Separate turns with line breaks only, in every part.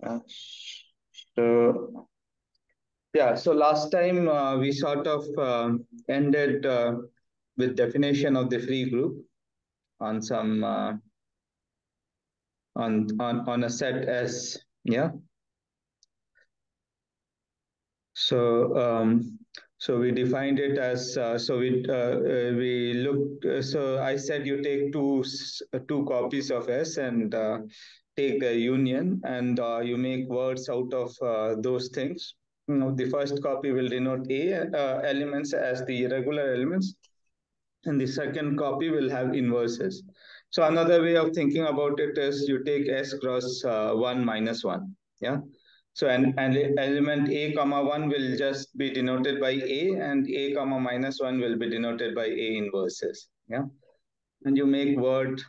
Uh, so yeah, so last time we sort of ended with definition of the free group on some on a set S. Yeah. So so we defined it as we looked. So I said you take two copies of S and take the union, and you make words out of those things. The first copy will denote A elements as the regular elements, and the second copy will have inverses. So another way of thinking about it is you take S cross 1 minus 1. Yeah. So and element A comma 1 will just be denoted by A, and A comma minus 1 will be denoted by A inverses. Yeah. And you make word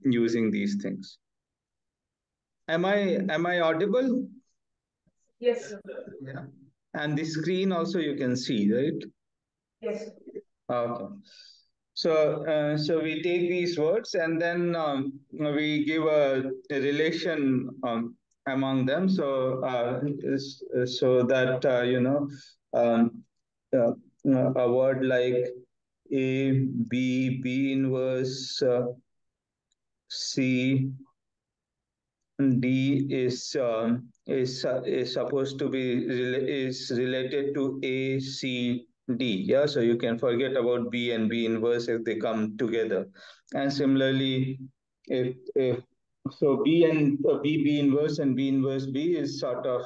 using these things. Am I audible?
Yes, sir.
Yeah. And the screen also you can see, right?
Yes.
Okay. So we take these words and then we give a relation among them. So that um, uh, a word like A, B inverse, C, D is supposed to be is related to A, C, D. Yeah, so you can forget about B and B inverse if they come together. And similarly, if so, B inverse and B inverse B is sort of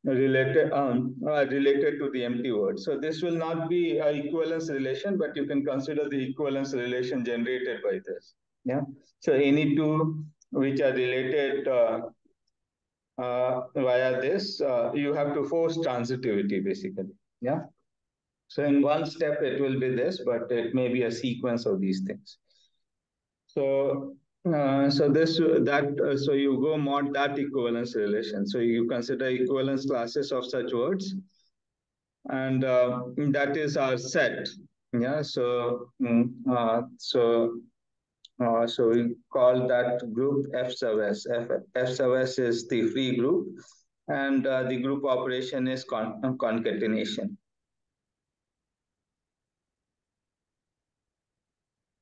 related to the empty word. So this will not be an equivalence relation, but you can consider the equivalence relation generated by this. Yeah. So any two which are related via this, you have to force transitivity basically. Yeah. So in one step it will be this, but it may be a sequence of these things. So so you go mod that equivalence relation. So you consider equivalence classes of such words, and that is our set. Yeah. So we call that group F sub S. F sub S is the free group, and the group operation is concatenation.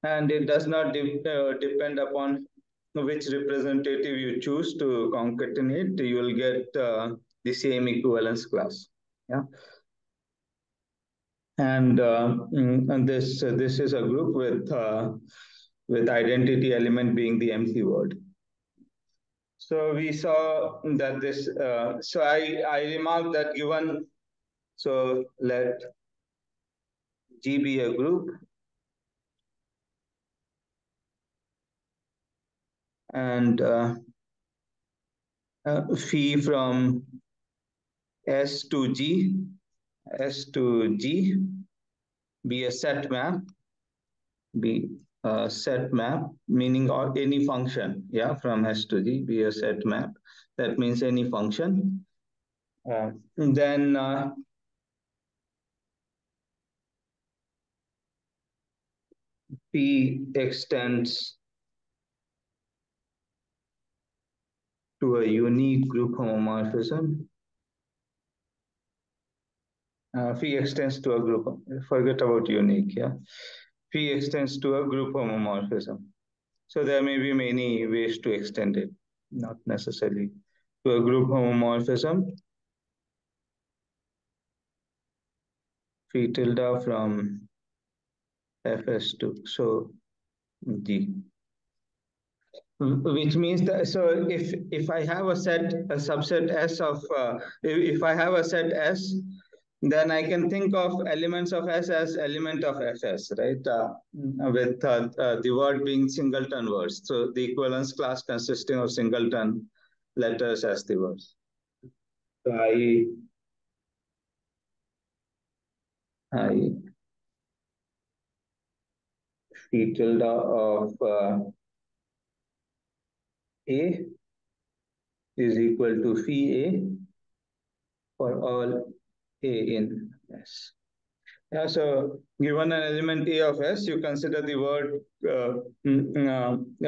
And it does not depend upon which representative you choose to concatenate. You will get the same equivalence class. Yeah. And this is a group with identity element being the empty word. So we saw that this. So I remarked that given. So let G be a group, and phi from S to G be a set map, be a set map, meaning or any function, yeah, from S to G, be a set map. That means any function. Then P extends to a unique group homomorphism. Phi extends to a group. Forget about unique, yeah. Phi extends to a group homomorphism. So there may be many ways to extend it, not necessarily to a group homomorphism. Phi tilde from Fs to so G. Which means that so if I have a subset S of if I have a set S, then I can think of elements of S as element of Fs, right? With the word being singleton words. So the equivalence class consisting of singleton letters as the words. So I phi tilde of A is equal to phi A for all A in S. Yeah, so given an element A of S, you consider the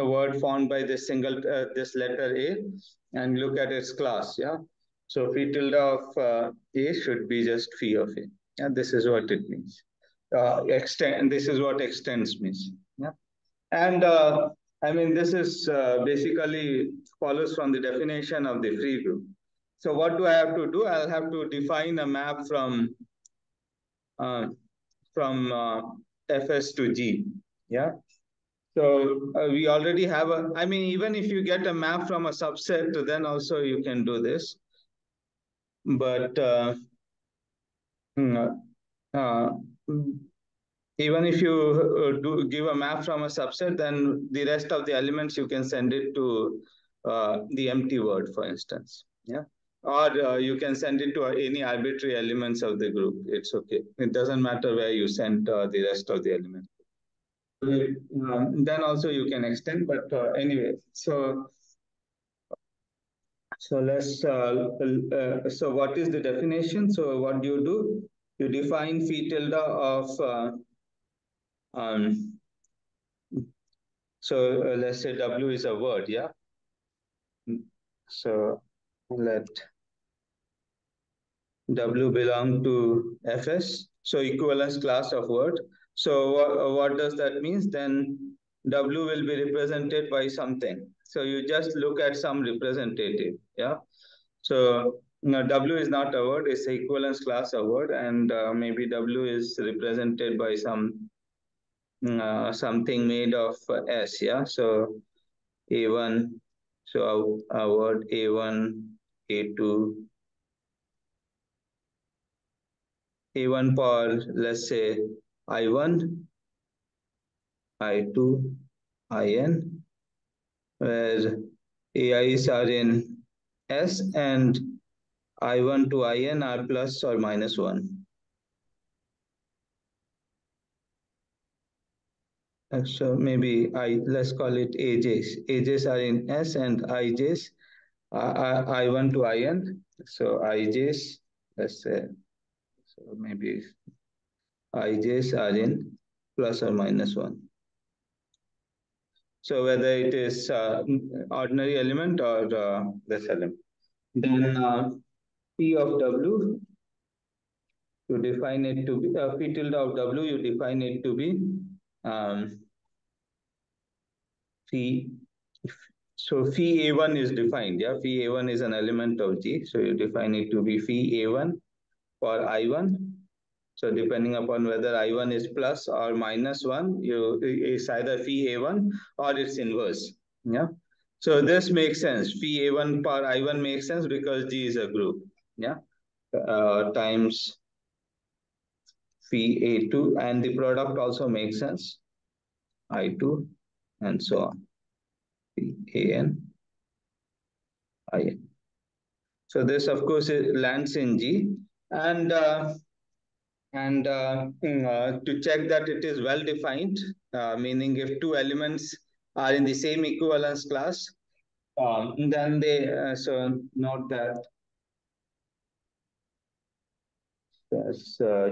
word formed by this this letter A, and look at its class. Yeah, so phi tilde of A should be just phi of A. Yeah, this is what it means. Extend. This is what extends means. Yeah, and I mean this is basically follows from the definition of the free group. So what do I have to do? I'll have to define a map uh, from Fs to G. Yeah. So we already have I mean, even if you get a map from a subset, then also you can do this. But mm, uh, even if you do give a map from a subset, then the rest of the elements you can send it to the empty word, for instance. Yeah. Or you can send it to any arbitrary elements of the group. It's okay. It doesn't matter where you send the rest of the elements. Then also you can extend, but anyway, so let's so what is the definition? So what do? You define phi tilde of um, so let's say W is a word, yeah. So let W belong to Fs, so equivalence class of word. So what does that mean? Then W will be represented by something. So you just look at some representative, yeah. So no, W is not a word; it's an equivalence class of word, and maybe W is represented by something made of S, yeah. So A1, so a word A1, A2, A1 for, let's say, I1, I2, IN, where AIs are in S and I1 to IN are plus or minus 1. So maybe let's call it AJs. AJs are in S and IJs, I1 to IN. So IJs, let's say, so maybe IJs are in plus or minus 1. So whether it is ordinary element or this element. Then P of W, you define it to be, P tilde of W, you define it to be um, phi. So phi A1 is defined, yeah, phi A1 is an element of G. So you define it to be phi A1 for I1. So depending upon whether I1 is plus or minus 1, it's either phi A1 or its inverse. Yeah. So this makes sense. Phi A1 per I1 makes sense because G is a group. Yeah. Times phi A2, and the product also makes sense. I2 and so on. Phi AN, IN. So this, of course, lands in G. And to check that it is well defined, meaning if two elements are in the same equivalence class, then they so note that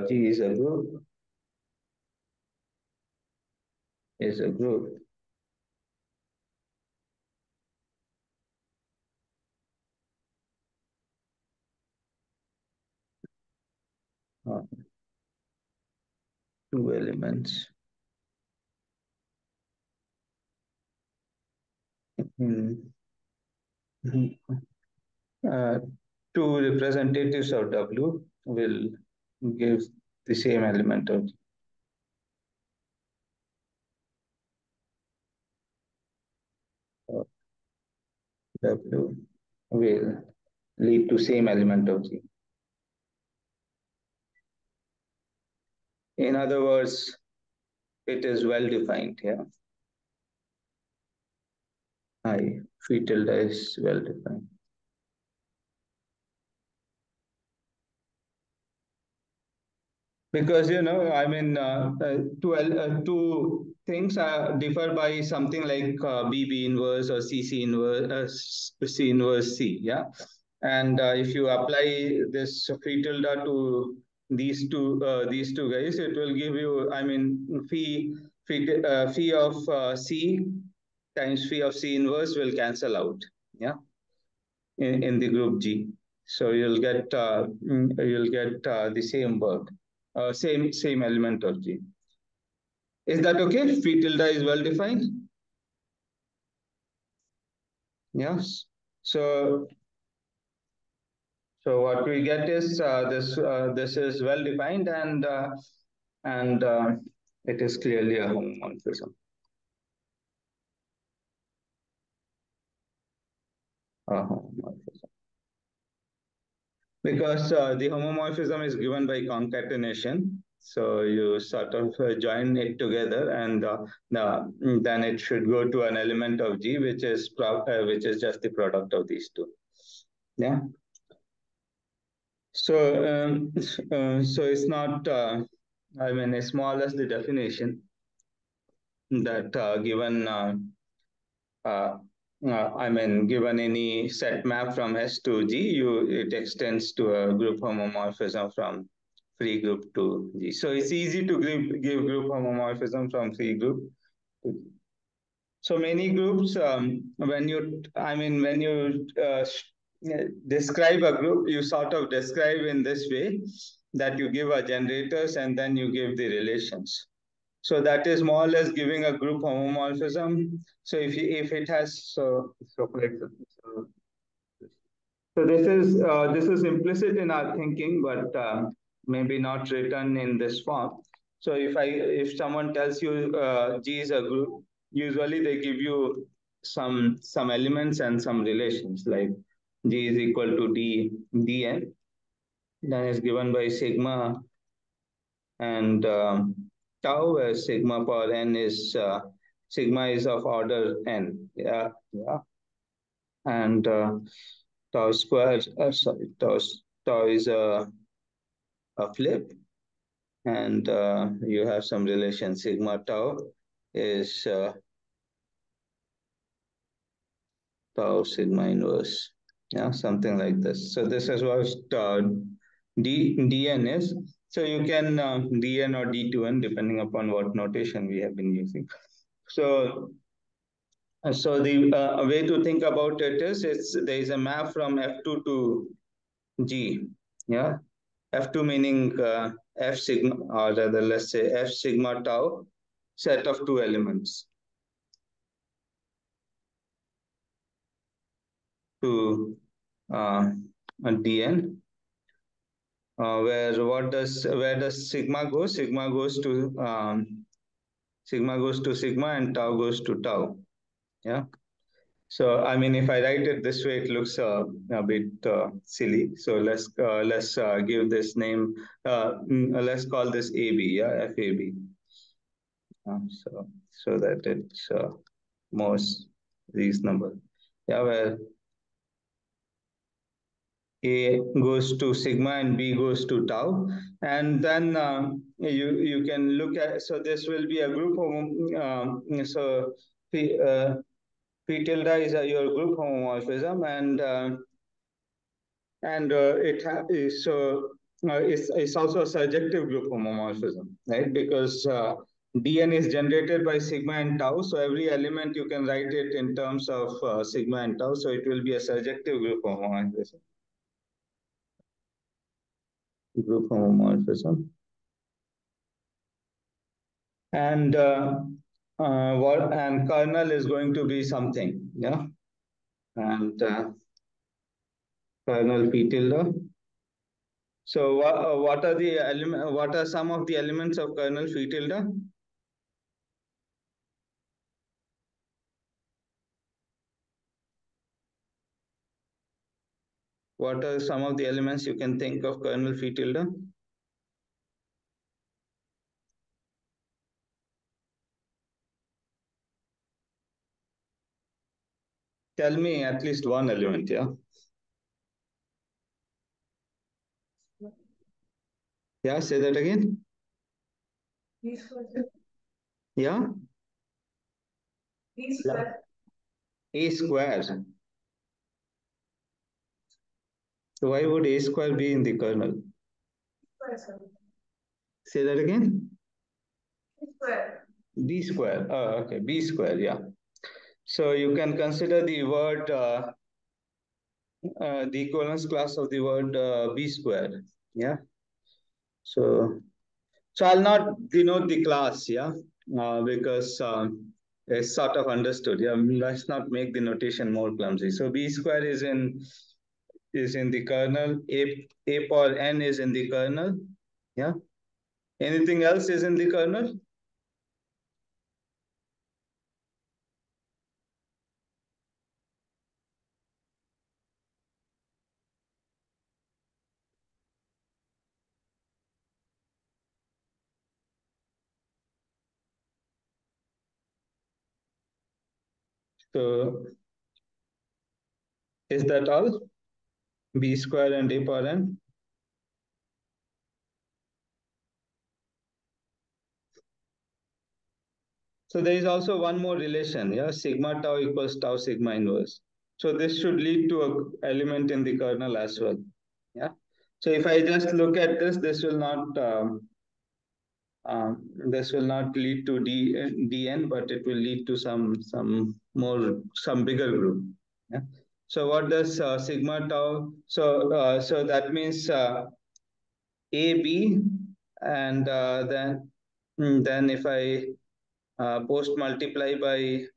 G is a group. Uh, two elements. Mm. Uh, two representatives of W will give the same element of W will lead to same element of G. In other words, it is well defined. Yeah, I phi tilde is well defined. Because I mean, two things differ by something like B inverse or C inverse, C inverse C. Yeah, and if you apply this phi tilde to these two guys, it will give you, I mean, phi of C times phi of C inverse will cancel out, yeah, in the group G. So you'll get the same work, same element of G. Is that okay? Phi tilde is well defined. Yes. So what we get is this is well defined, and it is clearly a homomorphism. Because the homomorphism is given by concatenation. So you sort of join it together, and then it should go to an element of G, which is just the product of these two. Yeah. So so it's not. I mean, as small as the definition that given. Uh, I mean, given any set map from S to G, it extends to a group homomorphism from free group to G. So it's easy to give group homomorphism from free group to G. So many groups, when you describe a group, you sort of describe in this way that you give a generators and then you give the relations. So that is more or less giving a group homomorphism. So if it has for example, so this is implicit in our thinking, but maybe not written in this form. So if someone tells you G is a group, usually they give you some elements and some relations, like G is equal to dn, then is given by sigma and tau, where sigma power n is sigma is of order n. Yeah, yeah, and tau square. Sorry, tau is a flip, and you have some relation. Sigma tau is tau sigma inverse. Yeah, something like this. So this is what dn is. So you can dn or d2n depending upon what notation we have been using. So the way to think about it is there is a map from F2 to G. Yeah, F2 meaning F sigma, or rather let's say F sigma tau, set of two elements to Dn, where does sigma go? Sigma goes to sigma and tau goes to tau. Yeah. So I mean, if I write it this way, it looks a bit silly. So let's give this name. Let's call this AB. Yeah, FAB. So that it's most reasonable. Yeah, where A goes to sigma and B goes to tau, and then you can look at. So this will be a group so P, P tilde is your group homomorphism, and it's also a surjective group homomorphism, right? Because dn is generated by sigma and tau, so every element you can write it in terms of sigma and tau, so it will be a surjective group homomorphism. And kernel is going to be something, yeah, and kernel p tilde. So what are the what are some of the elements of kernel phi tilde? What are some of the elements you can think of kernel phi tilde? Tell me at least one element, yeah? Yeah, say that again. Yeah? A square. So why would A square be in the kernel? Say that again.
Square.
B square. Oh, okay. B square. Yeah. So you can consider the word the equivalence class of the word B square. Yeah. So I'll not denote the class. Yeah. Because it's sort of understood. Yeah. Let's not make the notation more clumsy. So B square is in the kernel. A power n is in the kernel. Yeah. Anything else is in the kernel? So is that all? B square and A power n? So there is also one more relation, yeah, sigma tau equals tau sigma inverse. So this should lead to a element in the kernel as well, yeah. So if I just look at this, this will not lead to dn, but it will lead to some bigger group, yeah. So what does sigma tau? So that means AB, and then if I post multiply by,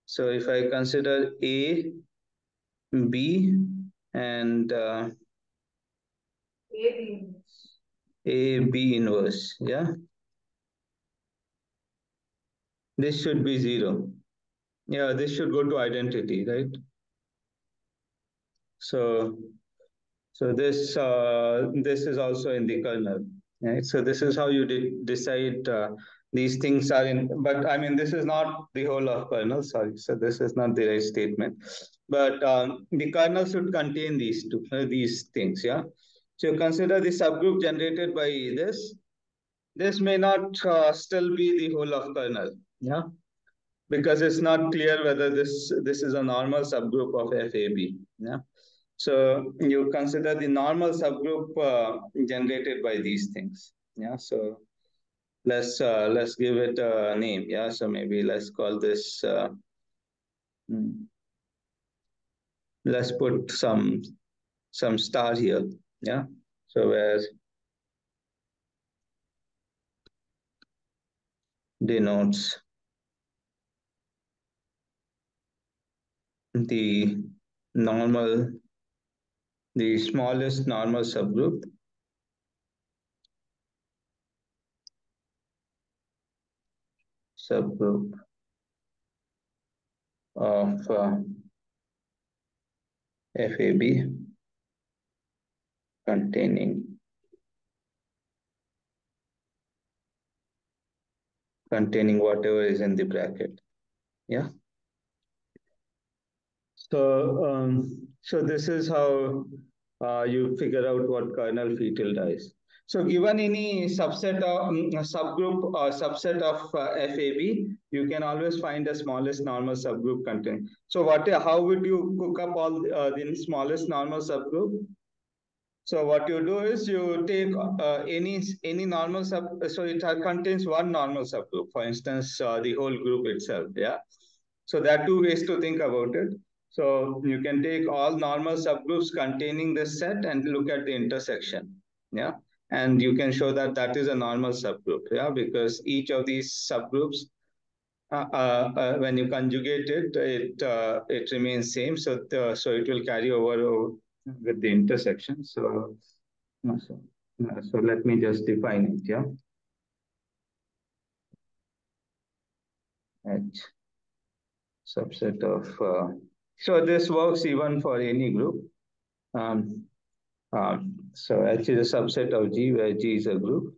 so if I consider A, B, and A, B inverse, yeah, this should be zero. Yeah, this should go to identity, right? So, this is also in the kernel, right? So this is how you decide these things are in. But I mean, this is not the whole of kernel. Sorry, so this is not the right statement. But the kernel should contain these things. Yeah. So you consider the subgroup generated by this. This may not still be the whole of kernel. Yeah. Because it's not clear whether this is a normal subgroup of FAB. Yeah. So you consider the normal subgroup generated by these things. Yeah. So let's give it a name. Yeah. So maybe let's call this. Let's put some star here. Yeah. So where denotes the normal, the smallest normal subgroup of FAB containing whatever is in the bracket. Yeah. So this is how you figure out what kernel phi tilde is. So given any subset of subgroup or subset of FAB, you can always find the smallest normal subgroup content. So how would you cook up all the smallest normal subgroup? So what you do is you take any normal so it contains one normal subgroup, for instance, the whole group itself. Yeah. So there are two ways to think about it. So you can take all normal subgroups containing this set and look at the intersection. Yeah. And you can show that that is a normal subgroup. Yeah. Because each of these subgroups, when you conjugate it, it remains same. So it will carry over with the intersection. So let me just define it. Yeah. H subset of. So this works even for any group. Um, so H is a subset of G, where G is a group.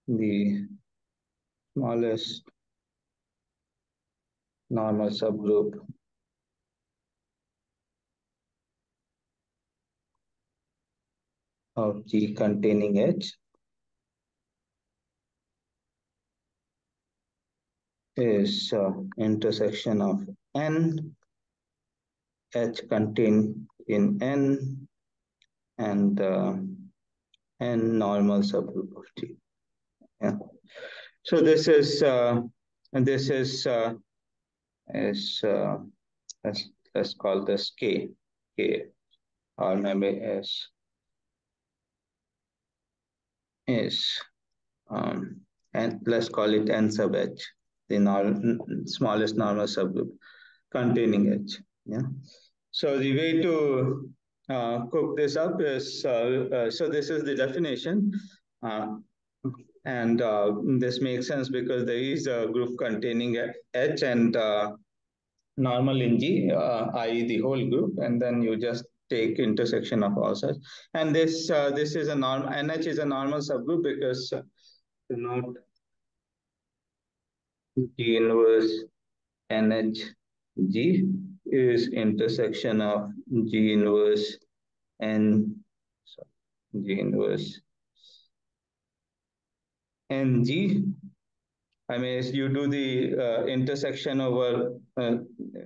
The smallest normal subgroup of G containing H is intersection of N H contain in N and N normal subgroup of G. Yeah. So this is and this is let's call this K, or maybe is and let's call it N sub H, the smallest normal subgroup containing H. Yeah. So the way to cook this up is so this is the definition. Uh, and this makes sense because there is a group containing H and normal in G, i.e. the whole group, and then you just take intersection of all such. And this is a normal, NH is a normal subgroup because not G inverse NHG is intersection of G inverse N, so G inverse NG. I mean, you do the intersection over,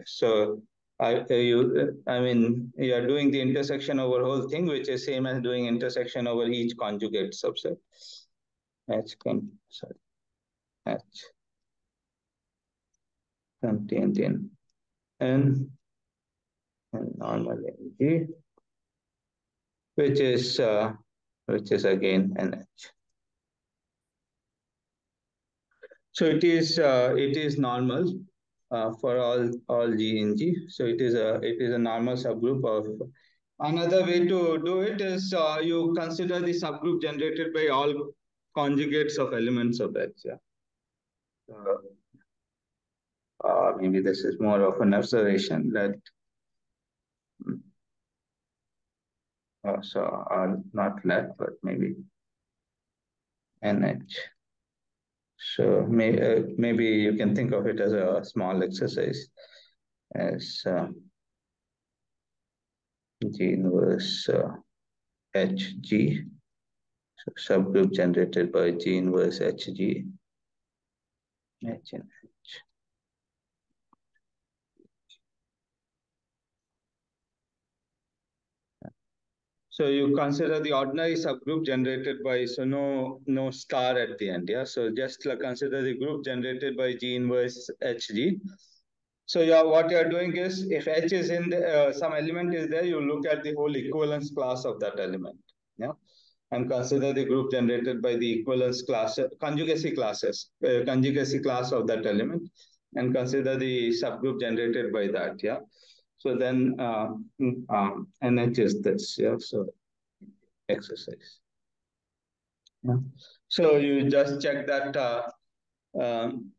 so I mean, you are doing the intersection over whole thing, which is same as doing intersection over each conjugate subset. Sorry, H contained in N and normal in G, which is again NH. So it is normal for all G in G. So it is a normal subgroup of. Another way to do it is you consider the subgroup generated by all conjugates of elements of H. Yeah. Maybe this is more of an observation that so not let, but maybe NH. So maybe you can think of it as a small exercise as G inverse HG, so subgroup generated by G inverse HG, H and H. So you consider the ordinary subgroup generated by, so no star at the end, yeah? So just consider the group generated by G inverse HG. So what you're doing is, if H is in the, some element is there, you look at the whole equivalence class of that element, yeah? And consider the group generated by the equivalence class, conjugacy class of that element, and consider the subgroup generated by that, yeah? So then NH is this, yeah? So exercise. Yeah. So you just check that. Um,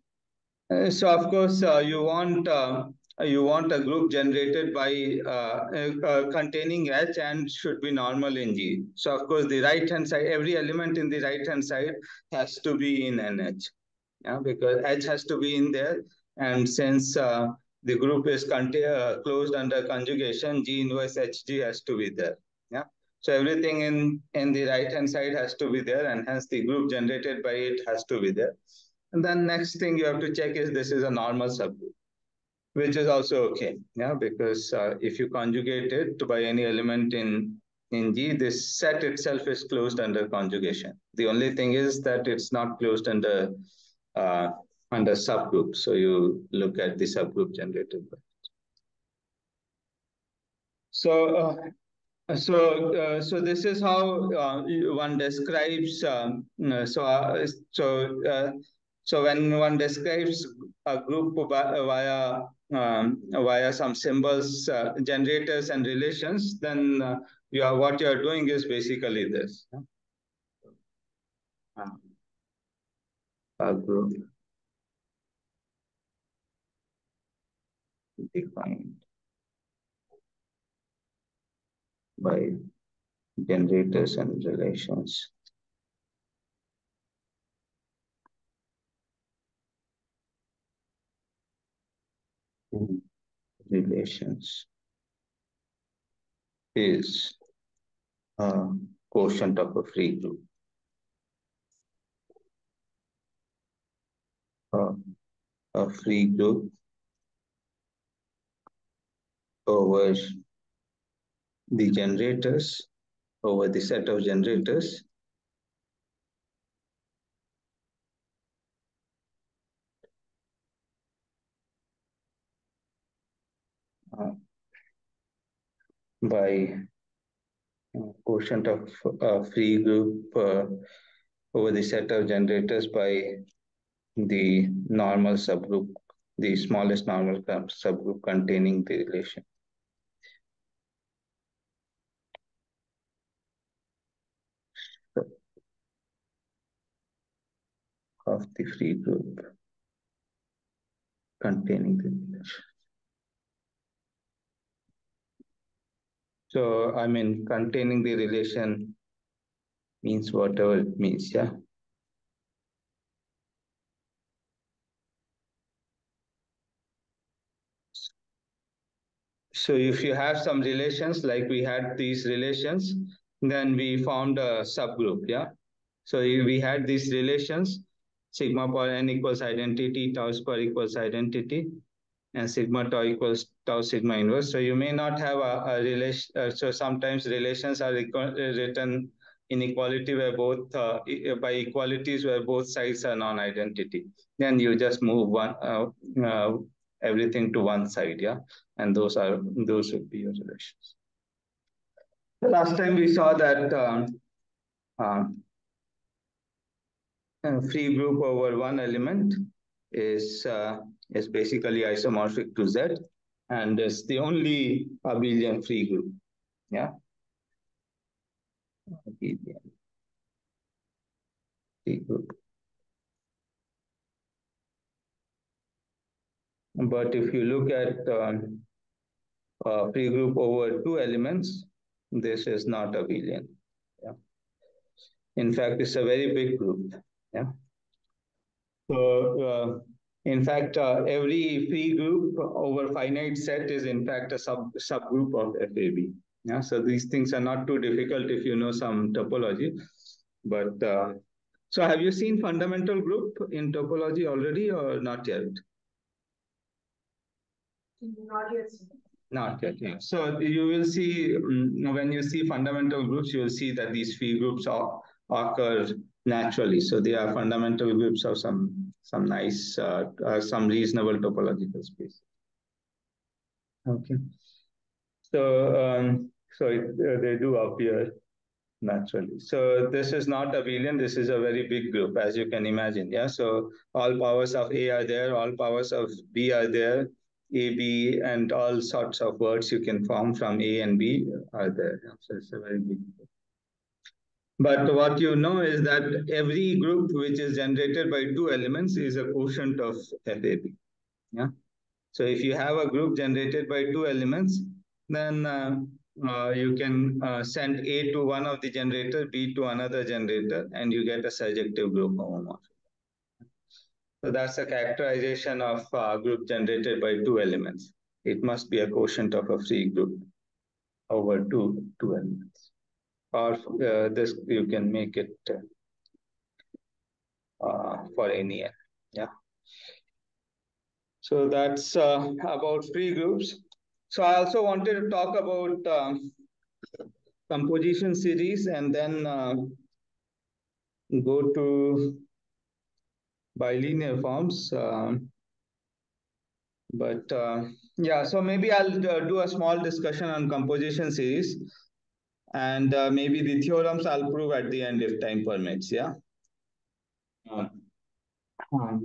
so of course you want a group generated by containing H and should be normal in G. So of course the right hand side, every element in the right hand side has to be in NH. Yeah, because H has to be in there, and since the group is closed under conjugation, G inverse HG has to be there. Yeah. So everything in the right hand side has to be there, and hence the group generated by it has to be there. And then next thing you have to check is this is a normal subgroup, which is also okay. Yeah, because if you conjugate it by any element in G, this set itself is closed under conjugation. The only thing is that it's not closed uh, under subgroup. So you look at the subgroup generated by. So so this is how one describes. So when one describes a group via some symbols, generators, and relations, then what you are doing is basically this. A group defined by generators and relations. Relations is a quotient of a free group. A free group over the generators over the set of generators uh, by quotient of free group over the set of generators by the normal subgroup, the smallest normal subgroup containing the relation. Of the free group containing the relation. So, I mean, containing the relation means whatever it means, yeah. So if you have some relations, like we had these relations, then we formed a subgroup, yeah. So we had these relations, sigma power n equals identity, tau square equals identity, and sigma tau equals tau sigma inverse. So you may not have a relation. So sometimes relations are written in equality where both by equalities where both sides are non-identity. Then you just move one everything to one side, yeah, and those would be your relations. The last time we saw that um, free group over one element is basically isomorphic to Z, and is the only abelian free group. Yeah, abelian free group. But if you look at free group over two elements, this is not abelian. Yeah. In fact, it's a very big group. Yeah. So, in fact, every free group over finite set is in fact a subgroup of FAB. Yeah, so these things are not too difficult if you know some topology. But so, have you seen fundamental group in topology already, or not yet?
Not yet.
Not yet. Yeah. So you will see when you see fundamental groups, you will see that these free groups occur naturally. So they are fundamental groups of some nice, some reasonable topological space. Okay. So they do appear naturally. So this is not abelian. This is a very big group, as you can imagine. Yeah. So all powers of A are there. All powers of B are there. A, B, and all sorts of words you can form from A and B are there. So it's a very big group. But what you know is that every group which is generated by two elements is a quotient of FAB. Yeah. So if you have a group generated by two elements, then you can send A to one of the generator, B to another generator, and you get a surjective group homomorphism. So that's a characterization of a group generated by two elements. It must be a quotient of a free group over two elements. Or this you can make it for any n. Yeah. So that's about free groups. So I also wanted to talk about composition series and then go to bilinear forms. But yeah, so maybe I'll do a small discussion on composition series, and maybe the theorems I'll prove at the end if time permits. Yeah. Uh,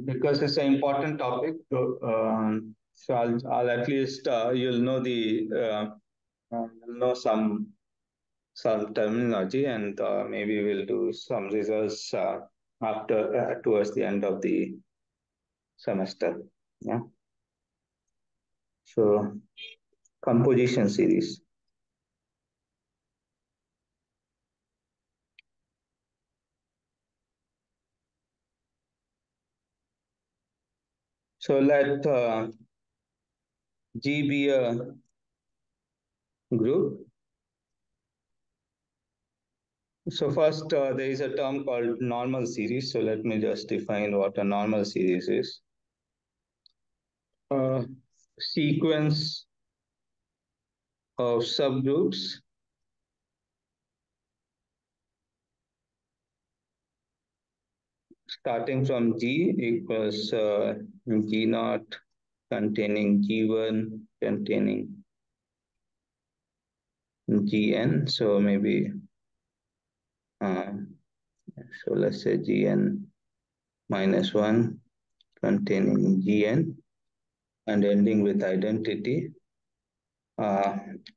because it's an important topic. So I'll at least you'll know you'll know some terminology, and maybe we'll do some results after towards the end of the semester. Yeah. So composition series. So let G be a group. So first, there is a term called normal series. So let me just define what a normal series is. Sequence of subgroups starting from G equals G naught containing G1 containing Gn. So maybe, uh, so let's say Gn minus 1 containing Gn and ending with identity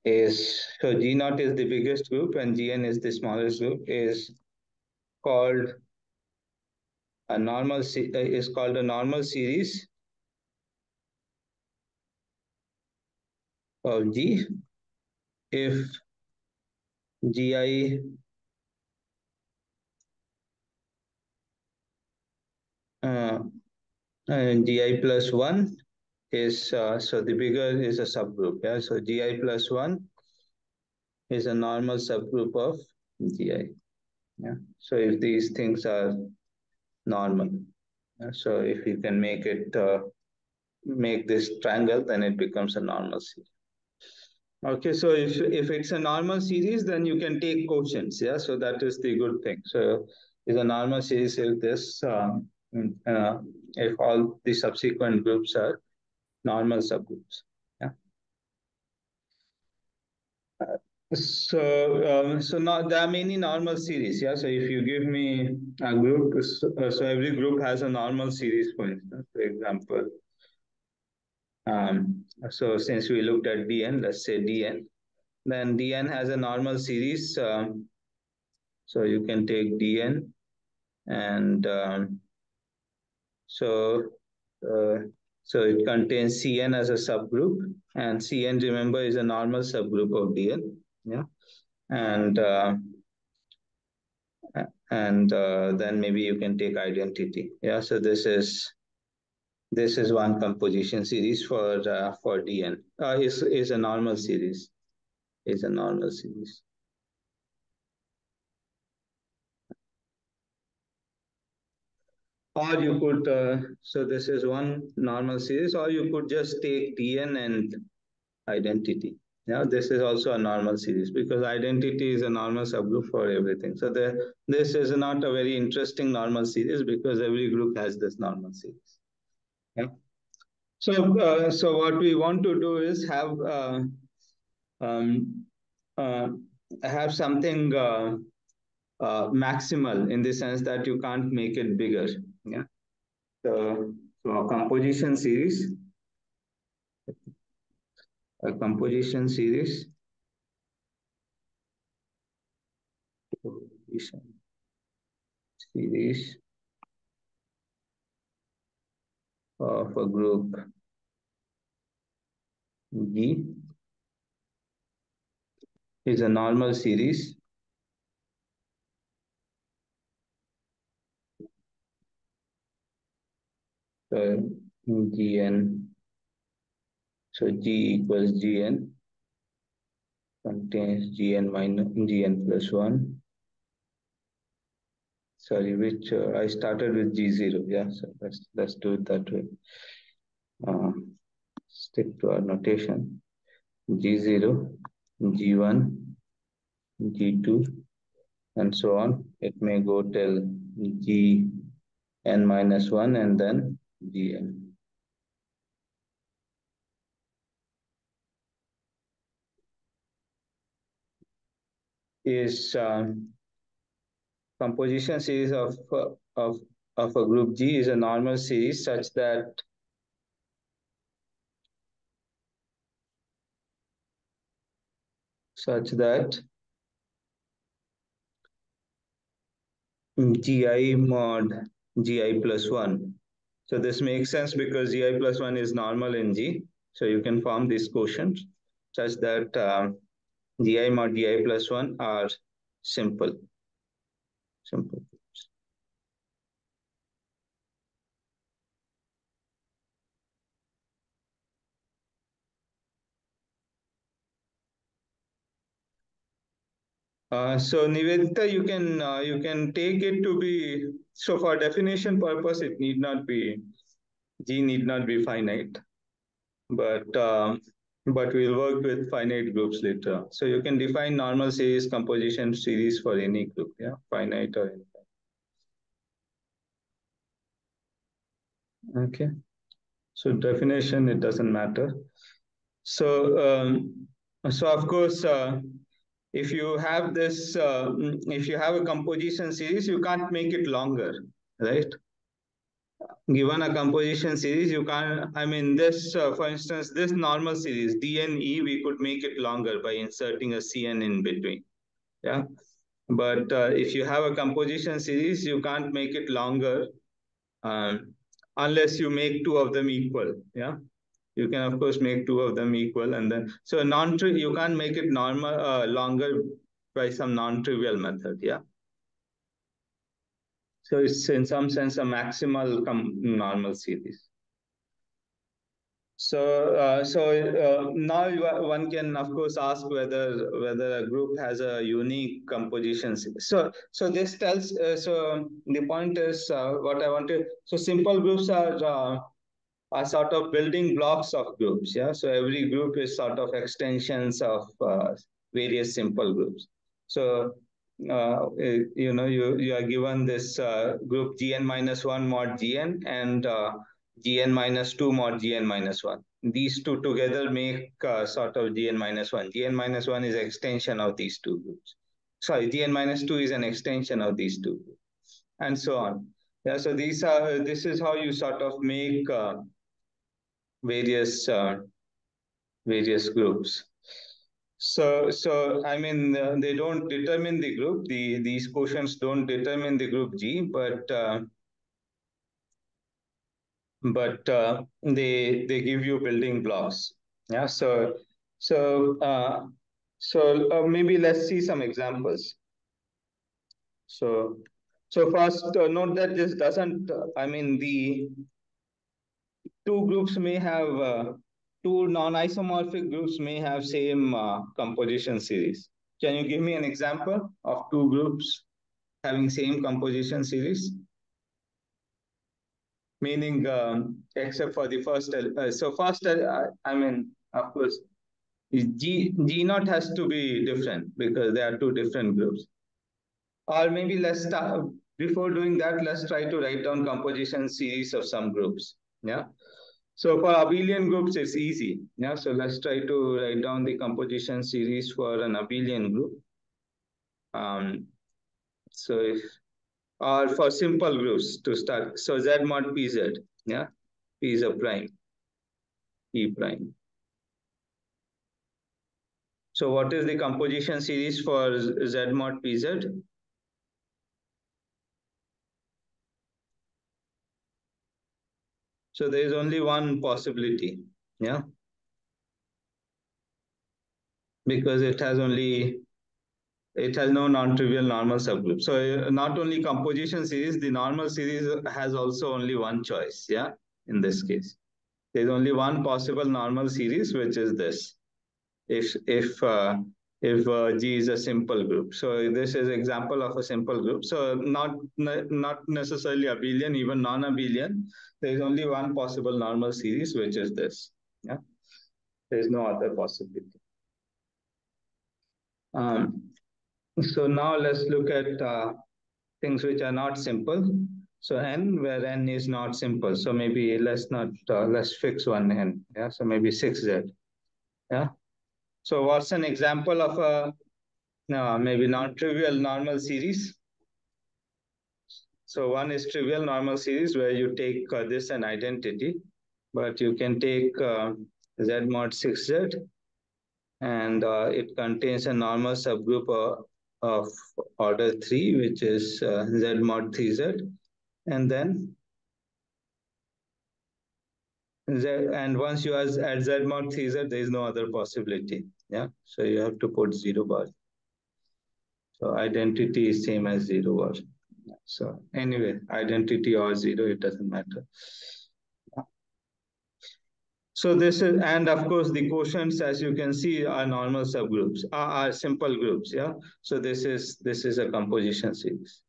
is, so G naught is the biggest group and Gn is the smallest group, is called a normal series of G if Gi uh, Gi plus 1 is, so the bigger is a subgroup. Yeah, so Gi plus 1 is a normal subgroup of Gi. Yeah, so if these things are normal, yeah, so if you can make this triangle, then it becomes a normal series. Okay, so if it's a normal series, then you can take quotients. Yeah, so that is the good thing. So is a normal series if this if all the subsequent groups are normal subgroups. Yeah. So now there are many normal series. Yeah. So if you give me a group, so every group has a normal series. For instance, for example, so since we looked at Dn, let's say Dn, then Dn has a normal series. So you can take Dn and so uh, so it contains Cn as a subgroup, and Cn, remember, is a normal subgroup of Dn. Yeah, and then maybe you can take identity. Yeah, so this is one composition series for Dn. Is a normal series. Is a normal series. Or you could, so this is one normal series, or you could just take Dn and identity. Yeah, this is also a normal series because identity is a normal subgroup for everything. So this is not a very interesting normal series because every group has this normal series. Yeah. So what we want to do is um, uh, have something maximal in the sense that you can't make it bigger. Yeah. So a composition series, a composition series, composition series of a group G is a normal series Gn. So G equals Gn contains Gn minus Gn plus 1. Sorry, which I started with G0. Yeah, so let's do it that way. Stick to our notation. G0, G1, G2, and so on. It may go till Gn minus 1 and then Gn. Is composition series of a group G is a normal series such that Gi mod Gi plus 1. So this makes sense because Gi plus 1 is normal in G. So you can form this quotient such that Gi mod Gi plus 1 are simple. Simple. So Nivedita, you can take it to be, so for definition purpose, it need not be, G need not be finite, but we'll work with finite groups later. So you can define normal series, composition series for any group, yeah, finite or infinite. Okay. So definition, it doesn't matter. So, so of course, if you have this, if you have a composition series, you can't make it longer, right? Given a composition series, you can't, I mean, this, for instance, this normal series, D and E, we could make it longer by inserting a Cn in between. Yeah. But if you have a composition series, you can't make it longer unless you make two of them equal. Yeah. You can of course make two of them equal, and then so you can't make it normal longer by some non-trivial method. Yeah. So it's in some sense a maximal normal series. So, now one can of course ask whether a group has a unique composition. So this tells. So the point is what I want to. So simple groups are sort of building blocks of groups. Yeah. So every group is sort of extensions of various simple groups. So you are given this group Gn minus 1 mod Gn and Gn minus 2 mod Gn minus 1. These two together make sort of Gn minus 1. Gn minus 1 is extension of these two groups. Sorry, Gn minus 2 is an extension of these two groups, and so on. Yeah, so this is how you sort of make various various groups. So I mean, they don't determine the group. These quotients don't determine the group G, but they give you building blocks. Yeah. So maybe let's see some examples. So first note that this doesn't. I mean, the two groups may have two non-isomorphic groups may have same composition series. Can you give me an example of two groups having same composition series? Meaning, except for the first. So first, I mean, of course, G naught has to be different because there are two different groups. Or maybe let's start before doing that. Let's try to write down composition series of some groups. Yeah. So for abelian groups, it's easy. Yeah. So let's try to write down the composition series for an abelian group. So if or for simple groups to start. So Z mod PZ. Yeah. P is a prime. E prime. So what is the composition series for Z mod PZ? So there is only one possibility. Yeah. Because it has no non-trivial normal subgroup. So not only composition series, the normal series has also only one choice. Yeah, in this case, there's only one possible normal series, which is this. If G is a simple group, so this is example of a simple group. So not necessarily abelian, even non-abelian. There is only one possible normal series, which is this. Yeah, there is no other possibility. So now let's look at things which are not simple. So n, where n is not simple. So maybe let's fix one n. Yeah. So maybe 6z. Yeah. So what's an example of a maybe non-trivial normal series? So one is trivial normal series where you take this an identity, but you can take z mod 6z, and it contains a normal subgroup of order 3, which is z mod 3z, and then z, and once you are at z mod 3z, there is no other possibility. Yeah, so you have to put 0 bar. So identity is same as 0 bar. So anyway, identity or 0, it doesn't matter. So this is, and of course the quotients, as you can see, are normal subgroups, are simple groups. Yeah. So this is a composition series.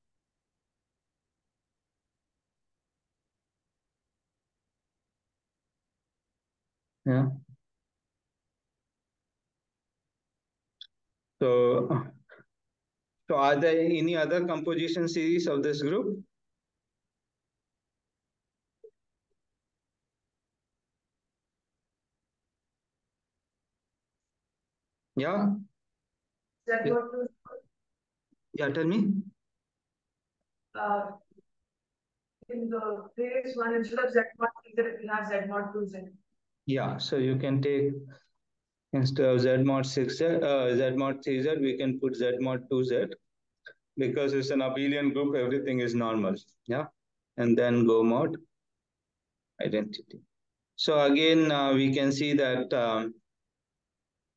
Yeah. So are there any other composition series of this group? Yeah.
That
Yeah,
what to
yeah, tell me.
uh, in the previous one instead of Z mod either we have Z mod 2 Z.
Yeah, so you can take instead of Z mod 6Z, Z mod 3Z, we can put Z mod 2Z because it's an abelian group, everything is normal. Yeah. And then go mod identity. So again, we can see that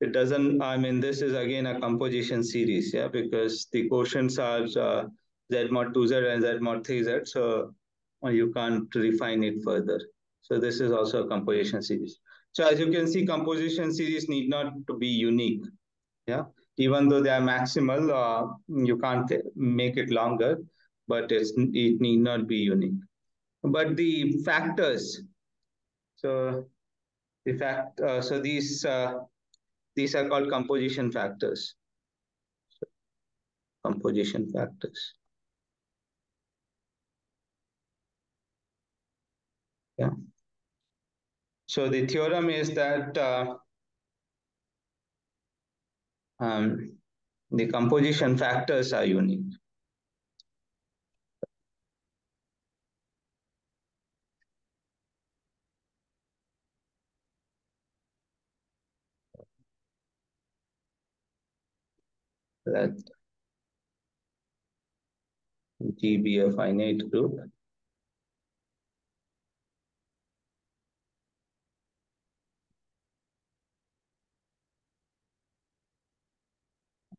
it doesn't, I mean, this is again a composition series, yeah, because the quotients are Z mod 2Z and Z mod 3Z. So you can't refine it further. So this is also a composition series. So as you can see, composition series need not to be unique. Yeah, even though they are maximal, you can't make it longer, but it need not be unique. But the factors, so so these are called composition factors. Composition factors. Yeah. So the theorem is that um, the composition factors are unique. Let G be a finite group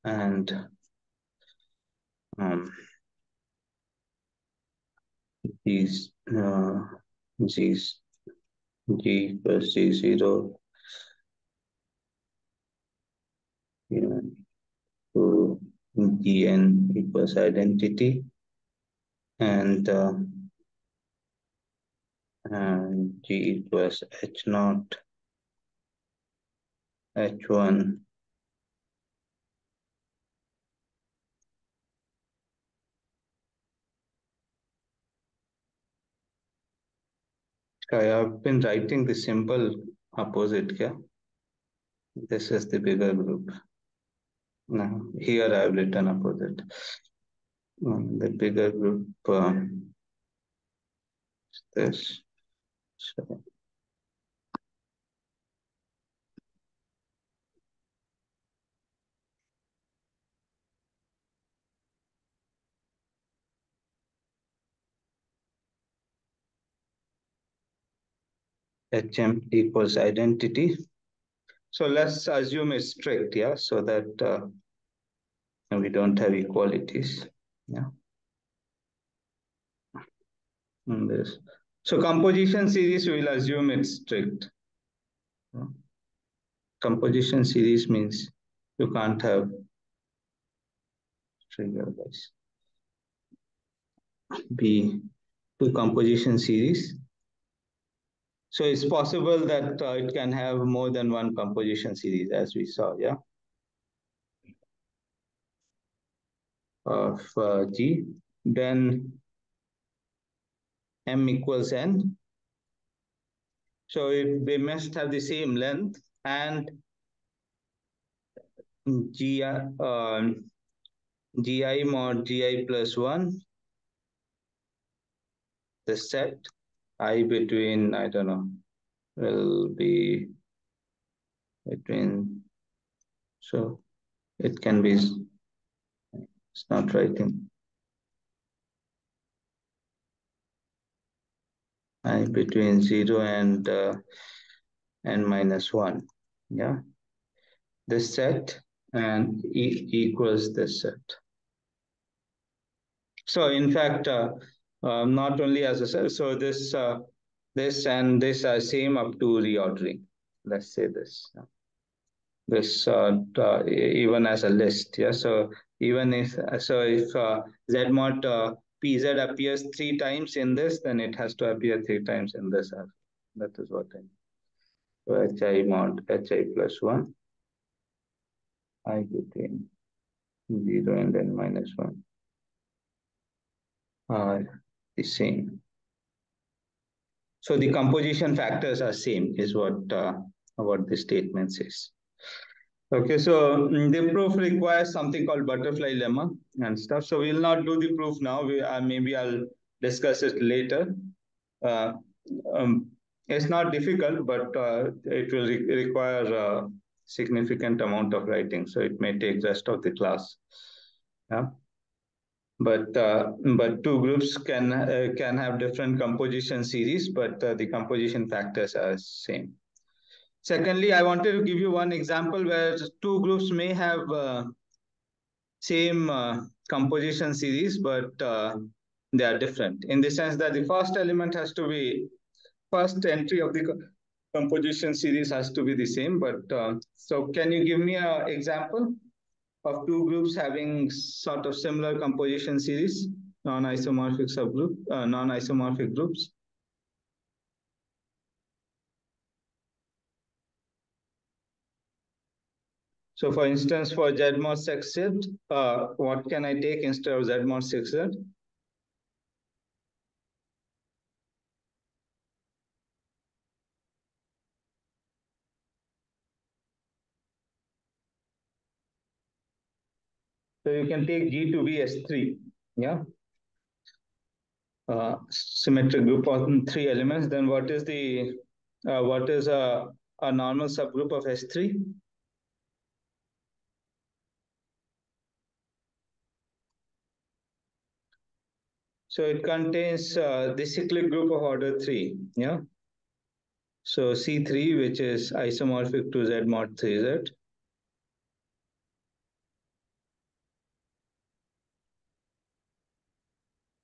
and um, these G's G plus G0 to Gn equals identity and G equals H naught H1. I have been writing the symbol opposite. Yeah, this is the bigger group. Now here I have written opposite. The bigger group this. So HM equals identity. So let's assume it's strict, yeah, so that we don't have equalities. Yeah. And this. So composition series, we'll assume it's strict. Yeah. Composition series means you can't have otherwise. B two composition series. So it's possible that it can have more than one composition series, as we saw, yeah, of G. Then M equals N. So they must have the same length and Gi, Gi mod Gi plus 1, the set I between, I don't know, will be between, so it can be, it's not writing, I between 0 and minus 1. Yeah, this set and equals this set. So in fact, not only as a set, so this and this are same up to reordering. Let's say this even as a list. Yeah. So even if Z mod PZ appears 3 times in this, then it has to appear 3 times in this. That is what I mean. So Hi mod Hi plus 1, I between 0 and then minus 1 are the same. So the composition factors are same is what the statement says. Okay, so the proof requires something called butterfly lemma and stuff. So we'll not do the proof now. Maybe I'll discuss it later. Uh, um, it's not difficult, but it will require a significant amount of writing. So it may take rest of the class. Yeah, but two groups can have different composition series, but the composition factors are same. Secondly, I wanted to give you one example where two groups may have same composition series, but they are different in the sense that the first element has to be first entry of the composition series has to be the same. But so can you give me an example of two groups having sort of similar composition series, non-isomorphic subgroup, non-isomorphic groups? So for instance, for Z mod 6Z, what can I take instead of Z mod 6Z? So you can take G to be S3, yeah? Symmetric group of three elements. Then what is a normal subgroup of S3? So it contains the cyclic group of order 3, yeah? So C3, which is isomorphic to Z mod 3Z.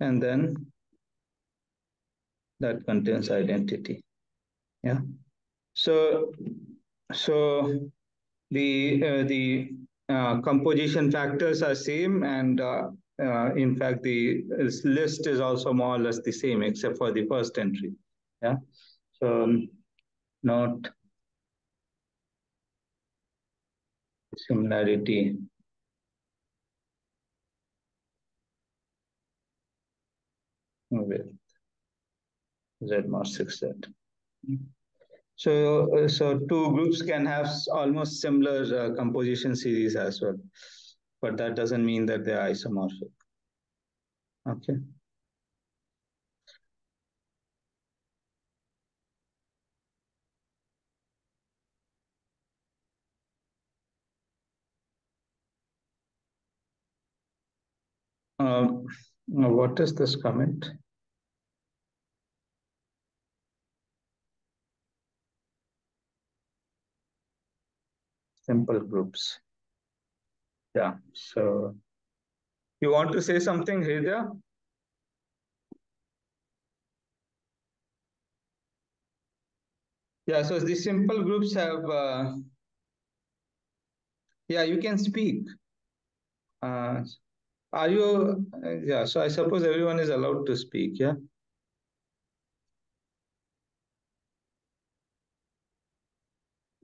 And then that contains identity, yeah? So, so the composition factors are same, and in fact, the list is also more or less the same, except for the first entry, yeah? So not similarity with Z mod 6Z. So two groups can have almost similar composition series as well, but that doesn't mean that they are isomorphic. Okay. What is this comment? Simple groups. Yeah. So you want to say something, Hridaya? Yeah. So the simple groups have. Yeah, you can speak. Are you? Yeah. So I suppose everyone is allowed to speak. Yeah.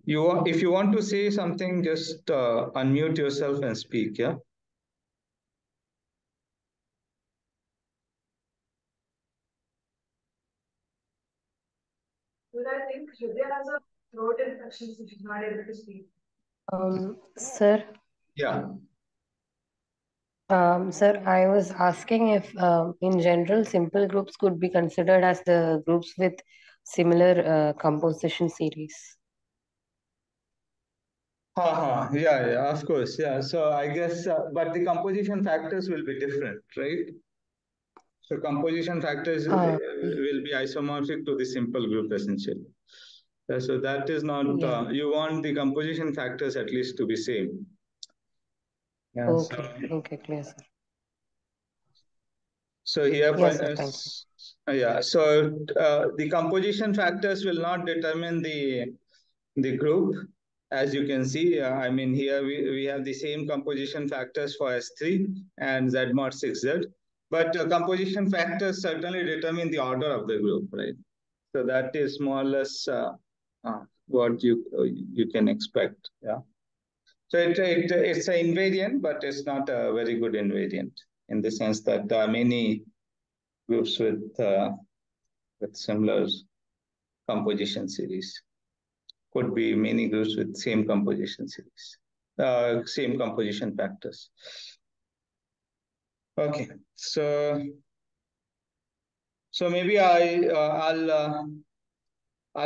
If you want to say something, just unmute yourself and speak. Yeah.
Well, I think Shruti has a throat infection, so she's not able to speak.
Sir,
Yeah.
sir, I was asking if, in general, simple groups could be considered as the groups with similar composition series.
Yeah, of course. Yeah. So I guess, but the composition factors will be different, right? So composition factors will be isomorphic to the simple group essentially. So that is not,
Yeah.
you want the composition factors at least to be same. Yeah.
Okay. Okay, clear, sir.
So here,
Yes, sir. Thank you.
yeah. So the composition factors will not determine the group. As you can see, I mean, here we have the same composition factors for S3 and Z mod 6Z, but composition factors certainly determine the order of the group, right? So that is more or less what you can expect. Yeah. So it's an invariant, but it's not a very good invariant in the sense that there are many groups with similar composition series. Could be many groups with same composition series. same composition factors. Okay, so maybe I'll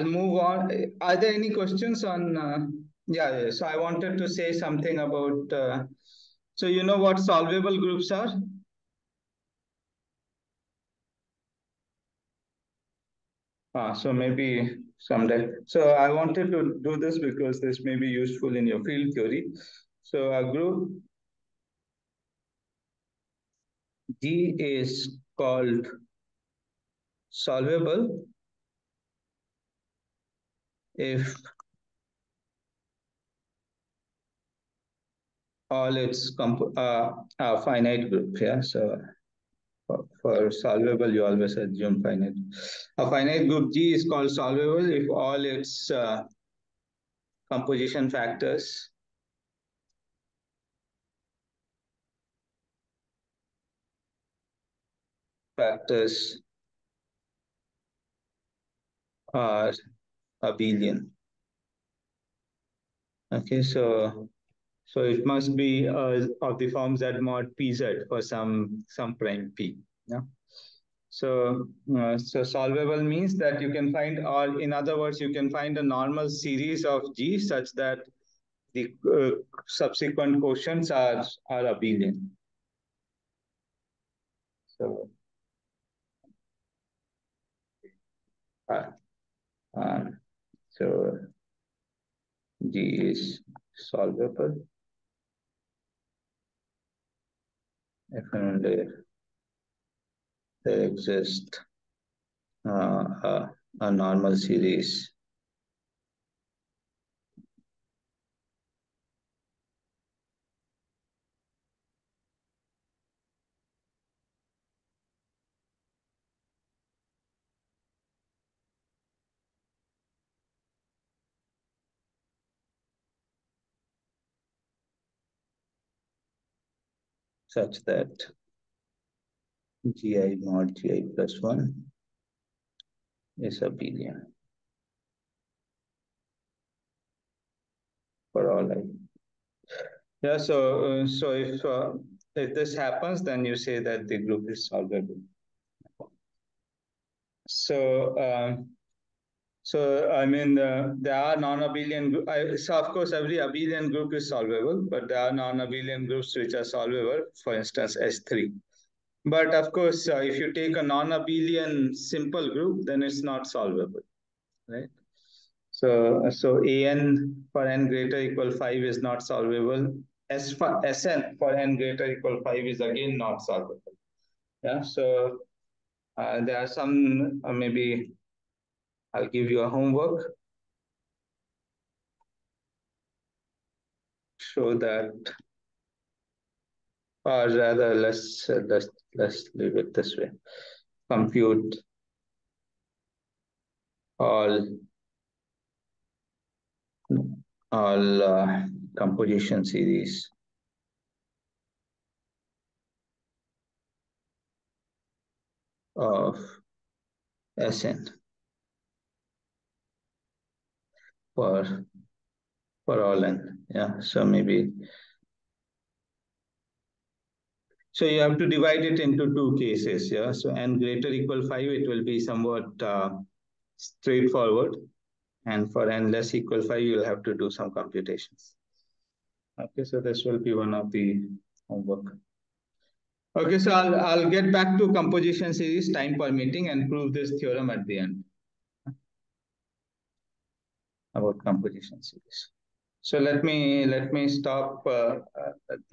move on. Are there any questions on? Yeah. So I wanted to say something about. So you know what solvable groups are? So maybe someday. So I wanted to do this because this may be useful in your field theory. So a group G is called solvable if all its finite group. Yeah. So for solvable, you always assume finite. A finite group G is called solvable if all its composition factors are abelian. Okay, so it must be of the form Z mod PZ for some prime P. Yeah. So solvable means that you can find, or in other words, you can find a normal series of G such that the subsequent quotients are abelian. So uh, uh, so G is solvable if only there exists a normal series such that Gi mod Gi plus 1 is abelian for all I. Yeah, so if this happens, then you say that the group is solvable. So I mean there are non-abelian. So of course every abelian group is solvable, but there are non-abelian groups which are solvable. For instance, S3. But of course, if you take a non-abelian simple group, then it's not solvable, right? So an for n greater equal 5 is not solvable. Sn for n greater equal 5 is again not solvable. Yeah. So there are some maybe I'll give you a homework. Show that, or rather, let's leave it this way. Compute all composition series of Sn for all n. Yeah, so maybe so you have to divide it into two cases. Yeah, so n greater equal 5, it will be somewhat straightforward, and for n less equal 5, you'll have to do some computations. Okay, so this will be one of the homework. Okay, so I'll get back to composition series time permitting and prove this theorem at the end about composition series. So let me stop the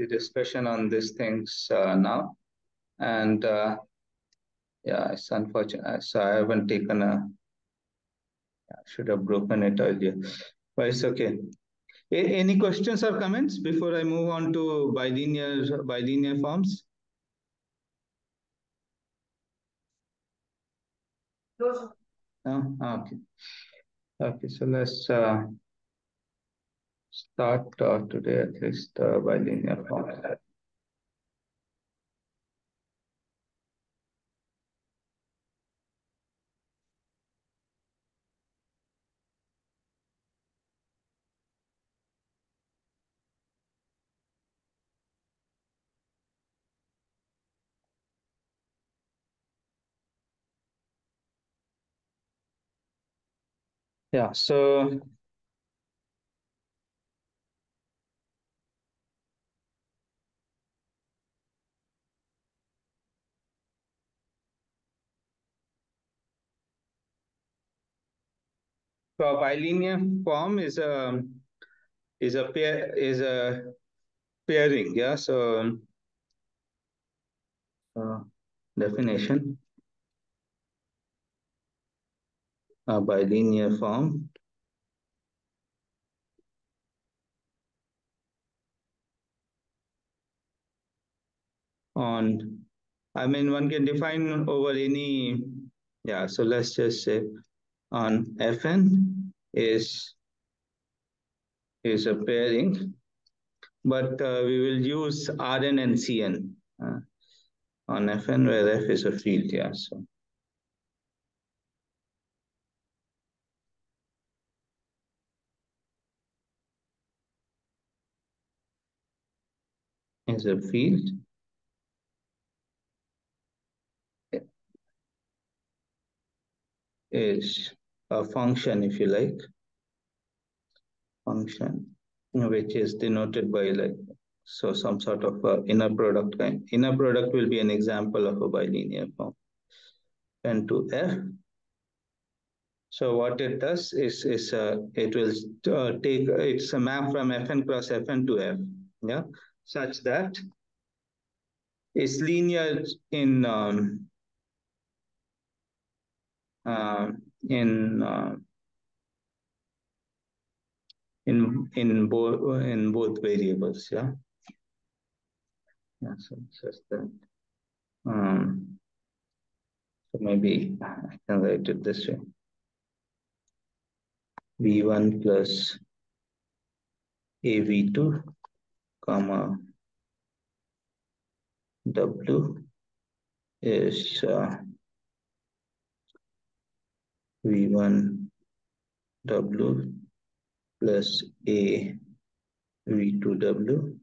discussion on these things now, and yeah, it's unfortunate. So I haven't taken I should have broken it earlier, but it's okay. Any questions or comments before I move on to bilinear forms?
No.
No? Okay. Okay, so let's start today at least bilinear forms. Yeah, so a bilinear form is a pairing. Yeah, so definition: a bilinear form on, I mean, one can define over any, yeah, so let's just say on Fn is a pairing, but we will use Rn and Cn on Fn, where F is a field. Yeah, so is a field, is a function, if you like, function, which is denoted by like, so some sort of inner product kind. Inner product will be an example of a bilinear form. N to F. So what it does is it will take, it's a map from Fn cross Fn to F, yeah, such that it's linear in uh, in uh, in both variables. Yeah, yeah. So just that. So maybe I can write it this way: V1 plus AV2, comma W is V1 W plus A V2W,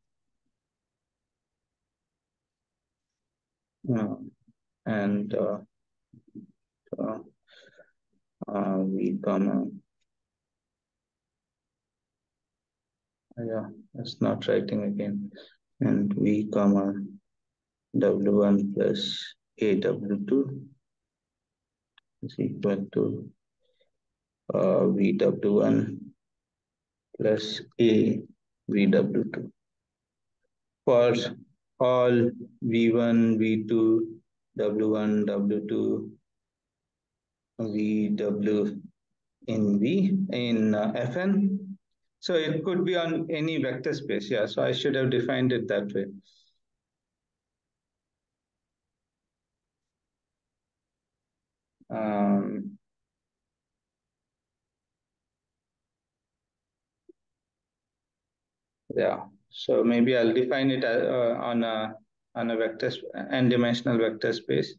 and uh, V comma, yeah, it's not writing again, and V comma W1 plus AW2 is equal to VW1 plus A VW2 for all V1, V2, W1, W2, VW in V in Fn. So it could be on any vector space. Yeah, so I should have defined it that way. Yeah, so maybe I'll define it on a vector n-dimensional vector space.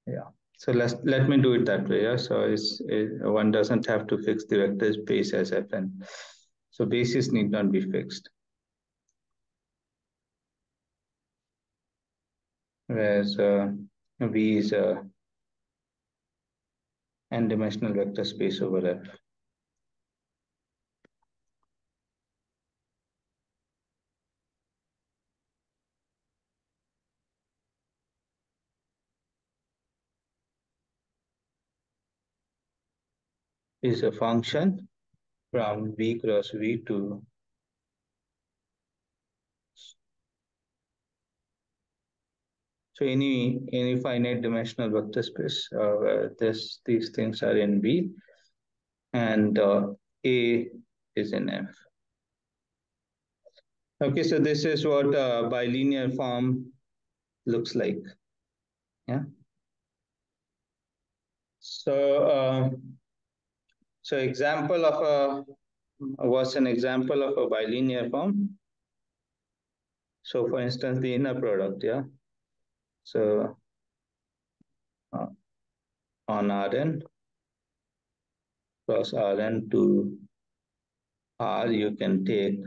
Yeah, so let me do it that way. Yeah, so one doesn't have to fix the vector space as Fn. So basis need not be fixed. Whereas V is a n-dimensional vector space over F. Is a function from V cross V to so any finite dimensional vector space where these things are in V and A is in F. Okay, so this is what a bilinear form looks like. Yeah. So so example of a was an example of a bilinear form. So for instance, the inner product. Yeah. So uh, on Rn cross Rn to R, you can take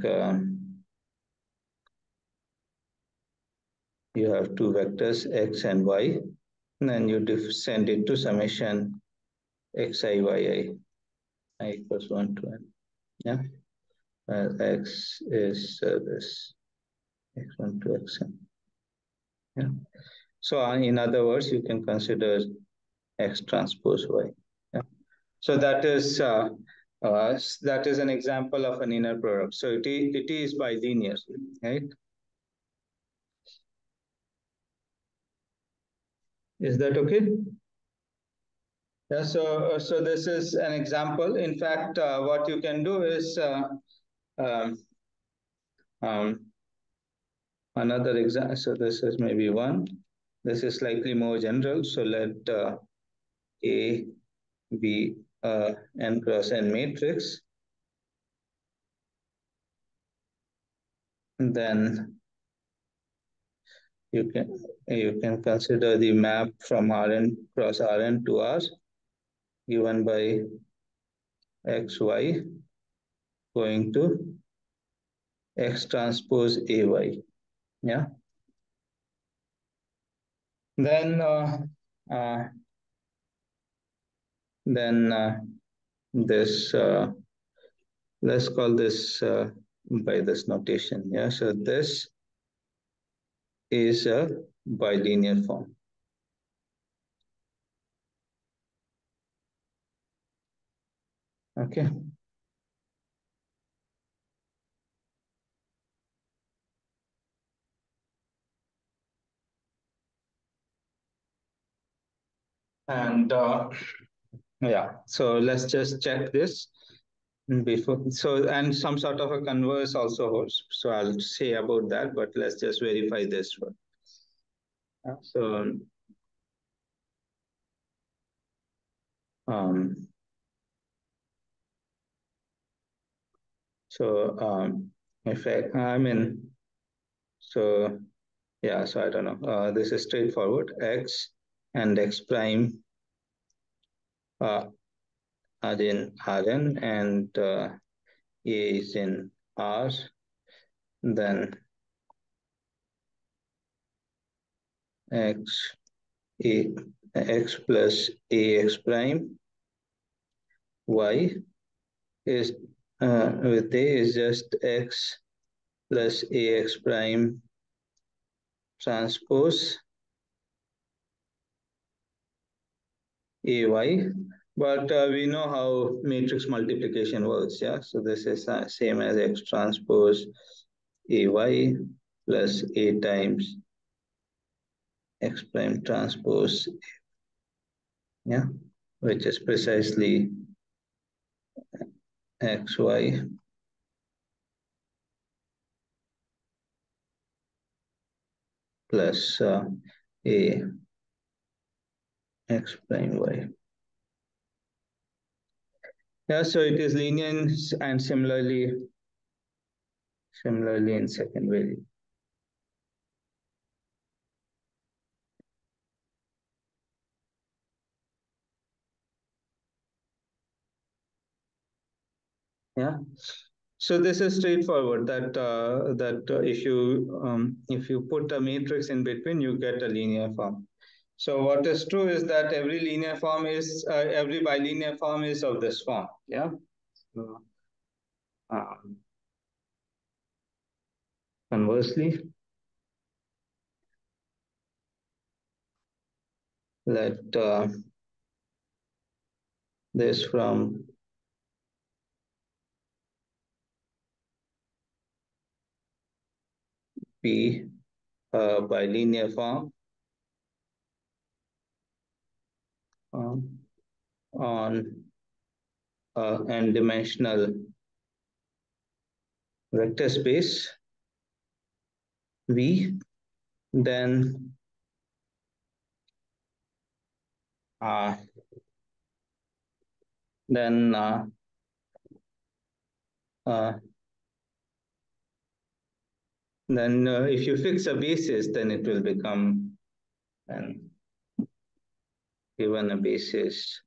you have two vectors x and y. then you send it to summation xi yi I equals 1 to n. Yeah, x is this x1 to xn. Yeah. So in other words, you can consider x transpose y. Yeah. So that is an example of an inner product. So it is bilinear, right? Is that okay? Yeah. So this is an example. In fact, what you can do is um, um, another example. So this is maybe one. This is slightly more general. So let A be n cross n matrix. And then you can consider the map from Rn cross Rn to R given by xy going to x transpose ay. Yeah. Then uh, this let's call this by this notation. Yeah. So this is a bilinear form. Okay. And yeah, so let's just check this before. So, and some sort of a converse also holds. So I'll say about that, but let's just verify this one. So, um, if I'm in, so yeah, so I don't know. This is straightforward. X and x prime are in Rn and A is in R. Then x a x plus ax prime y is with A is just x plus ax prime transpose ay, but we know how matrix multiplication works. Yeah, so this is same as x transpose ay plus a times x prime transpose, yeah, which is precisely xy plus a x prime y. Yeah, so it is linear and similarly in second variable. Yeah. So this is straightforward that if you put a matrix in between, you get a linear form. So what is true is that every linear form is every bilinear form is of this form. Yeah. So, conversely, let this from be a bilinear form on n-dimensional vector space V, then uh, then uh, uh, if you fix a basis, then it will become, and given a basis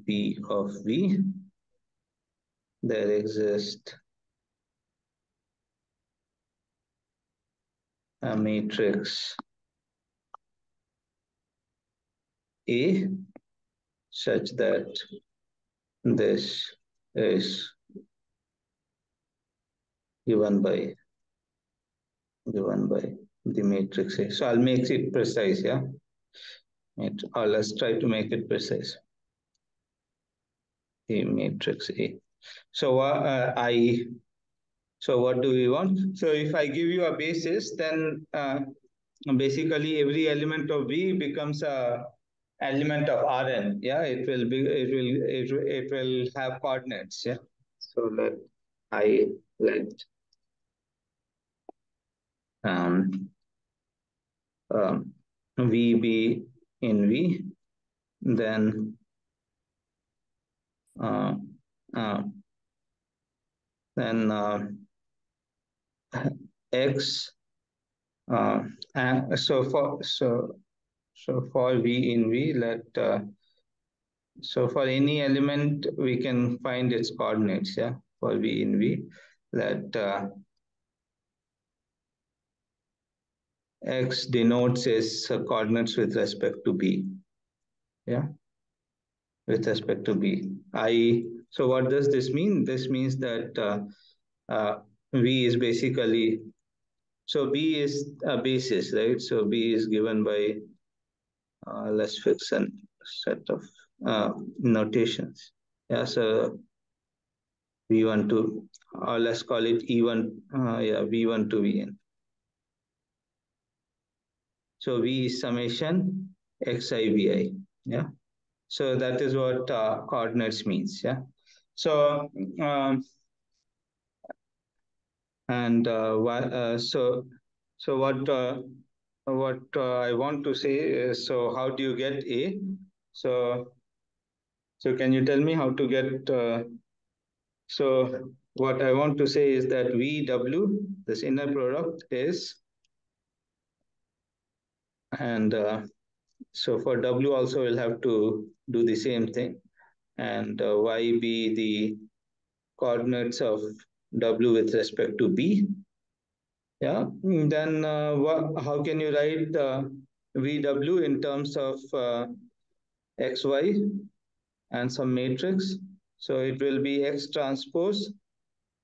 B of V, there exists a matrix A such that this is given by the matrix A. So I'll make it precise, yeah. Or let's try to make it precise. The matrix A. So so what do we want? So if I give you a basis, then basically every element of V becomes a element of Rn. Yeah, it will have coordinates. Yeah. So let um, um, V be in V, then uh, uh, then X. And so for V in V, so for any element we can find its coordinates. Yeah, for V in V, let X denotes its coordinates with respect to B. Yeah, with respect to B. So what does this mean? This means that V is basically, so B is a basis, right? So B is given by, let's fix a set of notations. Yeah, so V1 to, or let's call it E1, yeah, V1 to Vn. So V is summation Xi yeah. So that is what coordinates means, yeah. So and so what I want to say is, so how do you get A? So can you tell me how to get? So what I want to say is that VW, this inner product is, and so for W also we'll have to do the same thing, and Y be the coordinates of W with respect to B. Yeah, then how can you write VW in terms of XY and some matrix? So it will be X transpose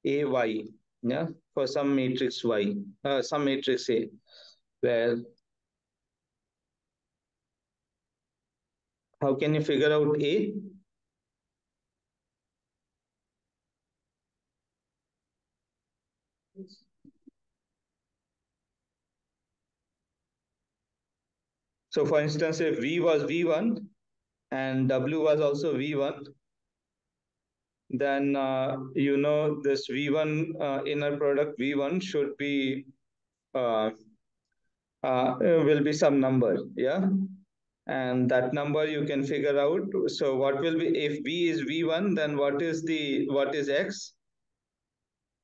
AY, yeah, for some matrix Y, some matrix A, where how can you figure out A? So for instance, if V was V1 and W was also V1, then you know this V1 inner product V1 should be uh, will be some number, yeah, and that number you can figure out. So what will be, if V is V1, then what is X?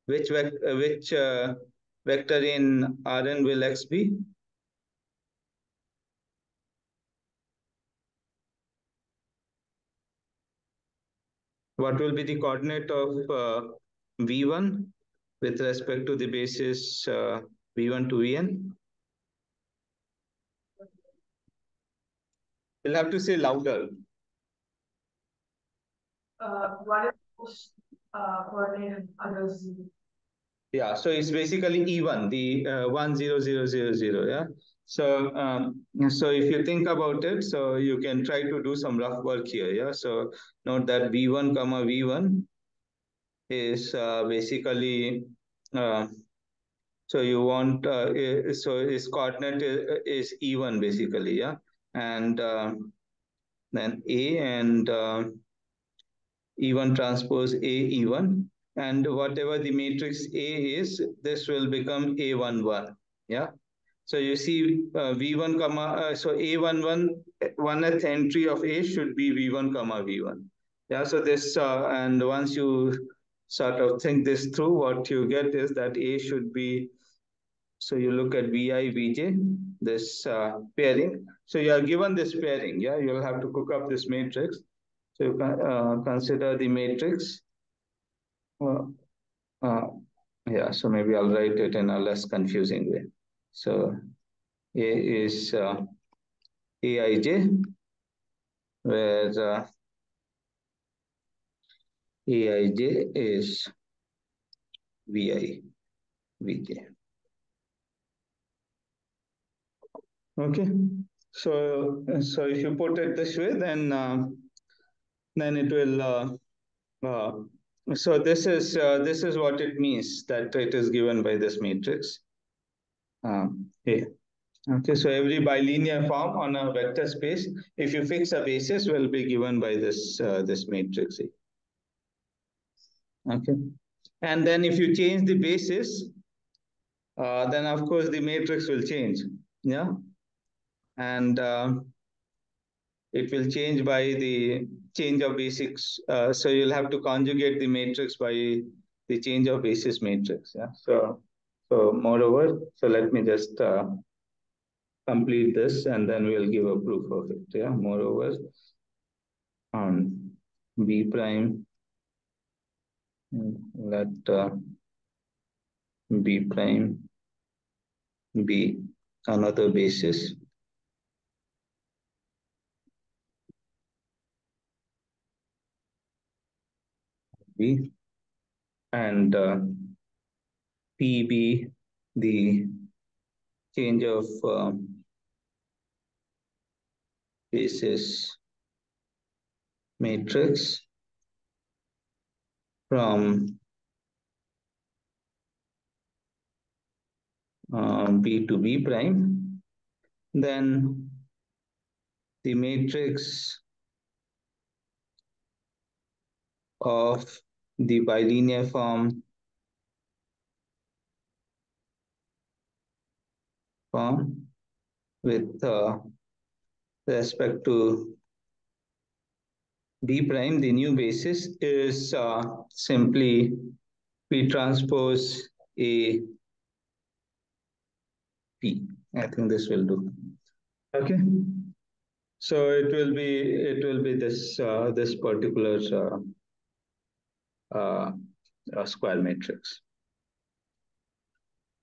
Which vector in Rn will X be? What will be the coordinate of V1 with respect to the basis V1 to Vn? You'll have to say louder.
One is most coordinate and others.
Yeah, so it's basically E1, the 10000, yeah. So if you think about it, so you can try to do some rough work here, yeah. So note that V1 comma V1 is basically so you want so its coordinate is E1 basically, yeah, and then A and E1 transpose A E1, and whatever the matrix A is, this will become A11, yeah. So you see V1 comma, so A11, 1th entry of A should be V1 comma V1. Yeah, so this, and once you sort of think this through, what you get is that A should be, so you look at Vi, Vj, this pairing. So you are given this pairing, yeah, you'll have to cook up this matrix. So you can consider the matrix. Uh, uh, yeah, so maybe I'll write it in a less confusing way. So A is Aij, where Aij is Vi, Vj. Okay. So if you put it this way, then it will. So this is what it means that it is given by this matrix. A. Okay. So every bilinear form on a vector space, if you fix a basis, will be given by this matrix A. Okay. And then if you change the basis, then of course the matrix will change. Yeah. And it will change by the change of basics. So you'll have to conjugate the matrix by the change of basis matrix. Yeah. So moreover, so let me just complete this and then we'll give a proof of it. Yeah. Moreover, on B prime, let B prime be another basis. B and P be the change of basis matrix from B to B prime, then the matrix of the bilinear form with respect to B prime, the new basis is simply P transpose A P. I think this will do. Okay. So it will be this particular square matrix.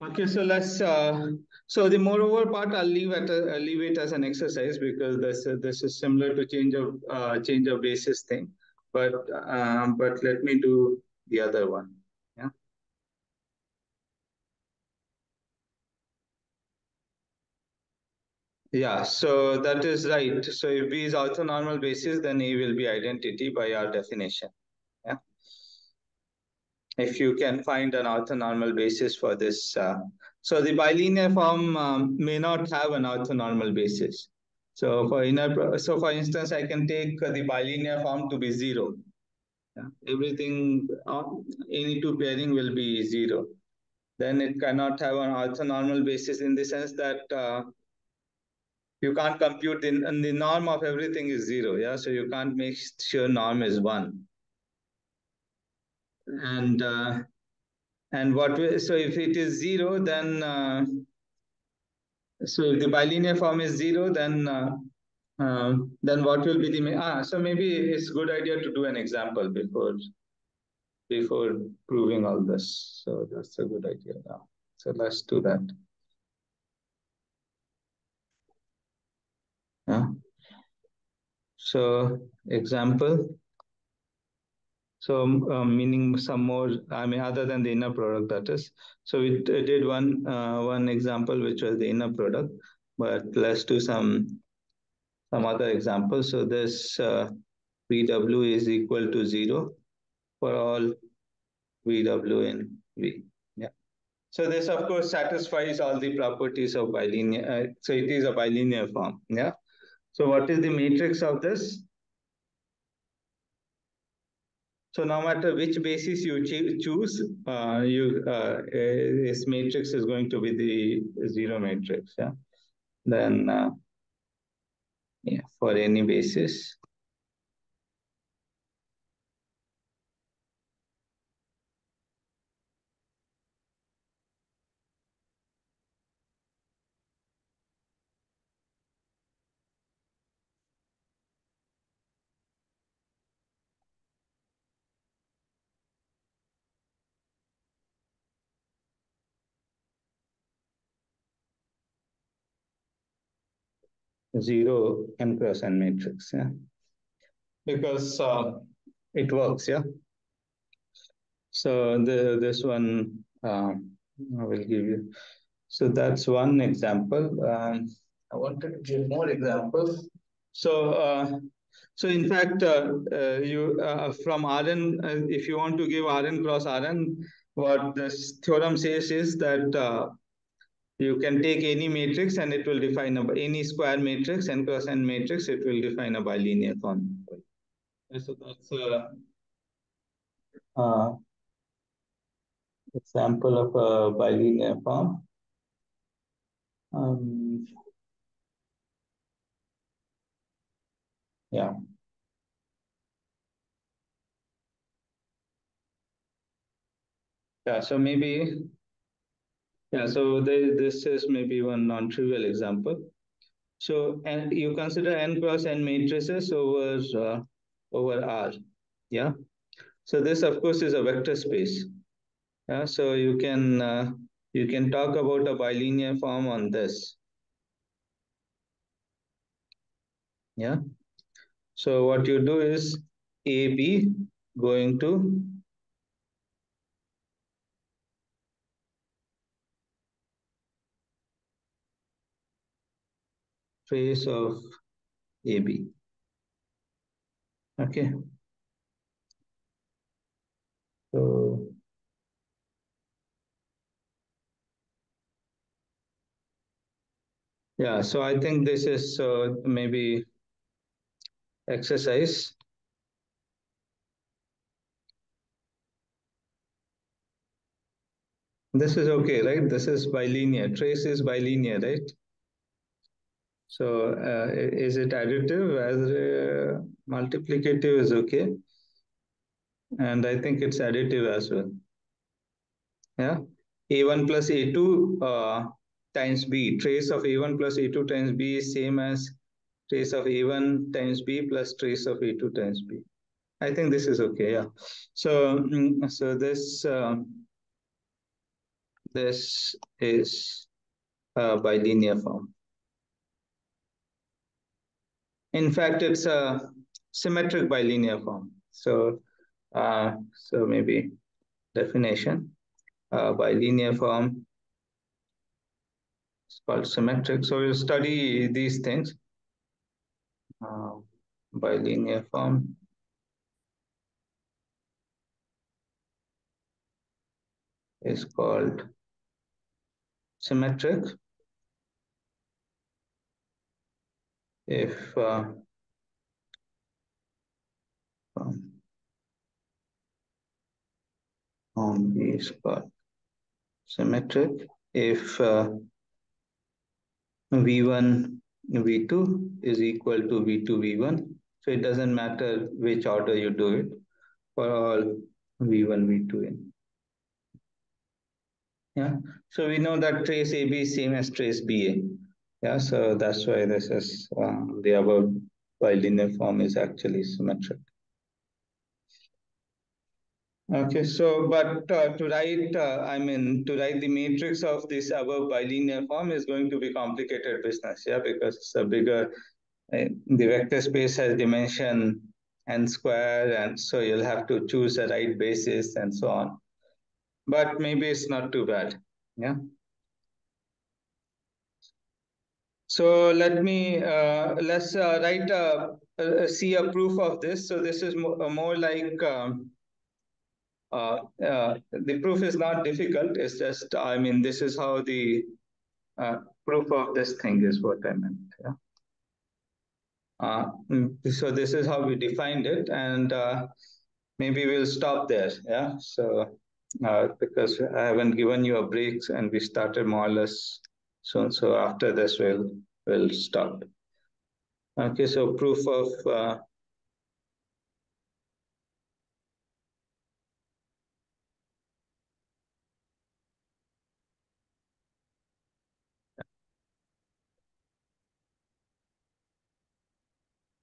Okay, so so the moreover part I'll leave it as an exercise because this is similar to change of basis thing, but let me do the other one. Yeah. Yeah, so that is right. So if B is orthonormal basis, then A will be identity by our definition. Yeah. If you can find an orthonormal basis for this. So the bilinear form may not have an orthonormal basis. So for instance, I can take the bilinear form to be zero. Yeah? Everything, any two pairing will be zero. Then it cannot have an orthonormal basis in the sense that you can't compute the norm of everything is zero. Yeah, so you can't make sure norm is one. And so if it is zero, then so if the bilinear form is zero, then what will be so maybe it's a good idea to do an example before proving all this. So that's a good idea now. So let's do that. Yeah. So example. So meaning some more, I mean, other than the inner product, that is. So we did one example, which was the inner product, but let's do some other examples. So this VW is equal to 0 for all VW in V. Yeah. So this, of course, satisfies all the properties of bilinear. So it is a bilinear form. Yeah. So what is the matrix of this? So no matter which basis you choose, this matrix is going to be the zero matrix. Yeah. Then yeah, for any basis. zero n cross n matrix, yeah, because it works, yeah. So this one I will give you. So that's one example. I wanted to give more examples. So in fact, you from Rn, if you want to give Rn cross Rn, what this theorem says is that you can take any matrix and it will define any square matrix, n cross n matrix, it will define a bilinear form. So that's a example of a bilinear form. Um, yeah. Yeah, so maybe, yeah, so this is maybe one non-trivial example. So, and you consider n cross n matrices over R, yeah. So this, of course, is a vector space. Yeah, so you can talk about a bilinear form on this. Yeah. So what you do is AB going to trace of AB. Okay. So yeah, so I think this is maybe exercise. This is okay, right? This is bilinear. Trace is bilinear, right? So is it additive? As multiplicative is okay. And I think it's additive as well. Yeah. A1 plus A2 times B. Trace of A1 plus A2 times B is same as trace of A1 times B plus trace of A2 times B. I think this is okay, yeah. So, so this is a bilinear form. In fact, it's a symmetric bilinear form. So, so maybe definition, bilinear form is called symmetric. So we'll study these things. Bilinear form is called symmetric if form B is called symmetric if V1 V2 is equal to V2 V1. So it doesn't matter which order you do it for all V1 V2 in. Yeah. So we know that trace AB is same as trace BA. Yeah. So that's why this is the above bilinear form is actually symmetric. Okay, so but to write the matrix of this above bilinear form is going to be complicated business, yeah, because it's a bigger, the vector space has dimension n square, and so you'll have to choose a right basis and so on. But maybe it's not too bad, yeah. So let's see a proof of this. So this is more like. The proof is not difficult. It's just, I mean, this is how the proof of this thing is what I meant. Yeah. So this is how we defined it, and maybe we'll stop there. Yeah. So because I haven't given you a break, and we started more or less soon. So after this, we'll stop. Okay. So proof of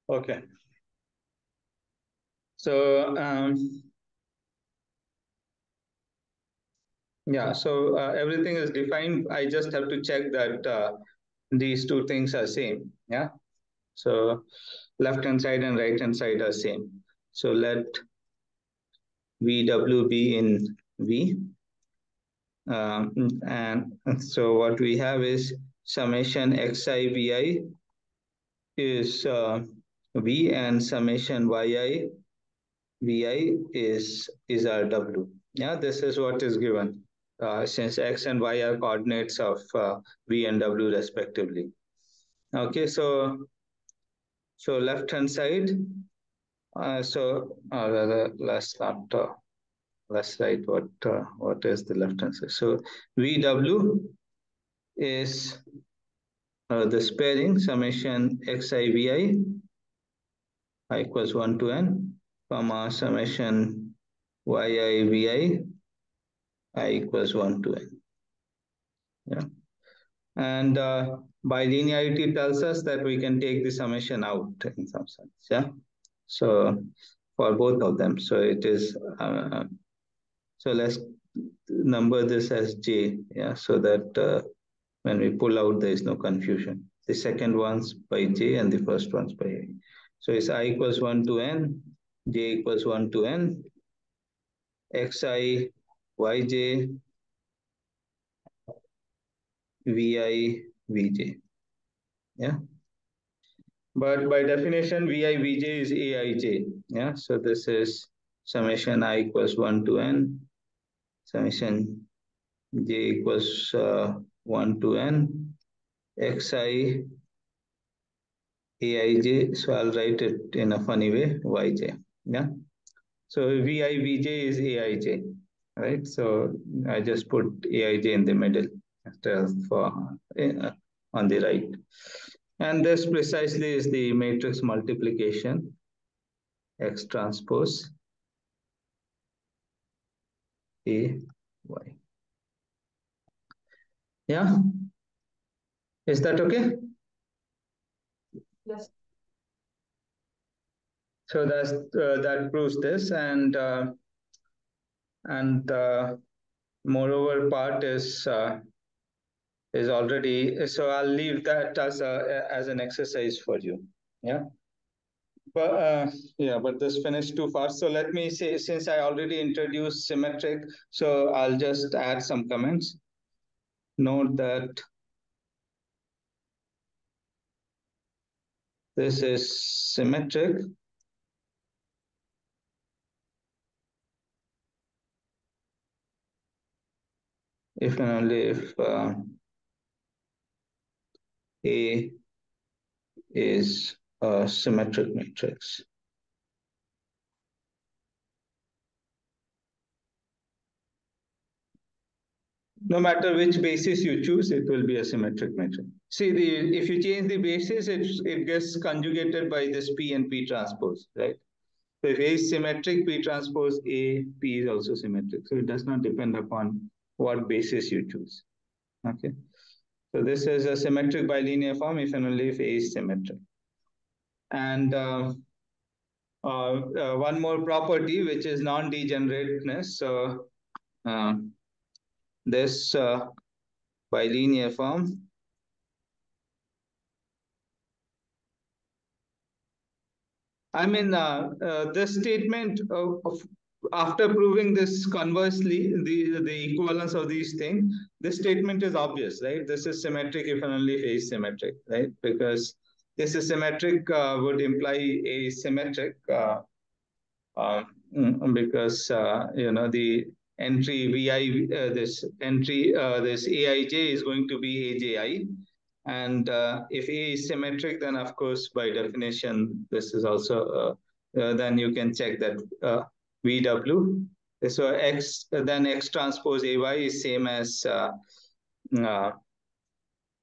okay. So yeah, so everything is defined. I just have to check that these two things are same. Yeah. So left hand side and right hand side are same. So let VW be in V. And so what we have is summation xi vi is V, and summation yi vi is our W. Yeah, this is what is given since x and y are coordinates of V and W respectively. Okay, so left hand side. Rather, let's write what is the left hand side. So VW is this pairing summation xi vi I equals 1 to n, comma summation yi vi I equals 1 to n. Yeah. And bilinearity tells us that we can take the summation out in some sense. Yeah. So for both of them. So it is, so let's number this as j. Yeah. So that when we pull out, there is no confusion. The second one's by j and the first one's by a. So it's I equals 1 to n, j equals 1 to n, xi, yj, vi, vj. Yeah. But by definition, vi, vj is aij. Yeah. So this is summation I equals 1 to n, summation j equals 1 to n, xi, aij. So I'll write it in a funny way, yj. Yeah. So vi, vj is aij, right? So I just put aij in the middle for on the right. And this precisely is the matrix multiplication X transpose A Y. Yeah, is that okay?
Yes.
So that proves this, and moreover part is already. So I'll leave that as an exercise for you. Yeah. But but this finished too fast. So let me say, since I already introduced symmetric, so I'll just add some comments. Note that this is symmetric if and only if A is a symmetric matrix. No matter which basis you choose, it will be a symmetric matrix. See, if you change the basis, it gets conjugated by this P and P transpose, right? So if A is symmetric, P transpose A, P is also symmetric. So it does not depend upon what basis you choose. Okay. So this is a symmetric bilinear form if and only if A is symmetric. And one more property, which is non-degenerateness. So this bilinear form I mean, this statement after proving this conversely, the equivalence of these things, this statement is obvious, right? This is symmetric if and only if A is symmetric, right? Because this is symmetric would imply A is symmetric because the entry vi this entry this aij is going to be aji, and if A is symmetric, then of course by definition this is also then you can check that VW. So X transpose AY is same as uh,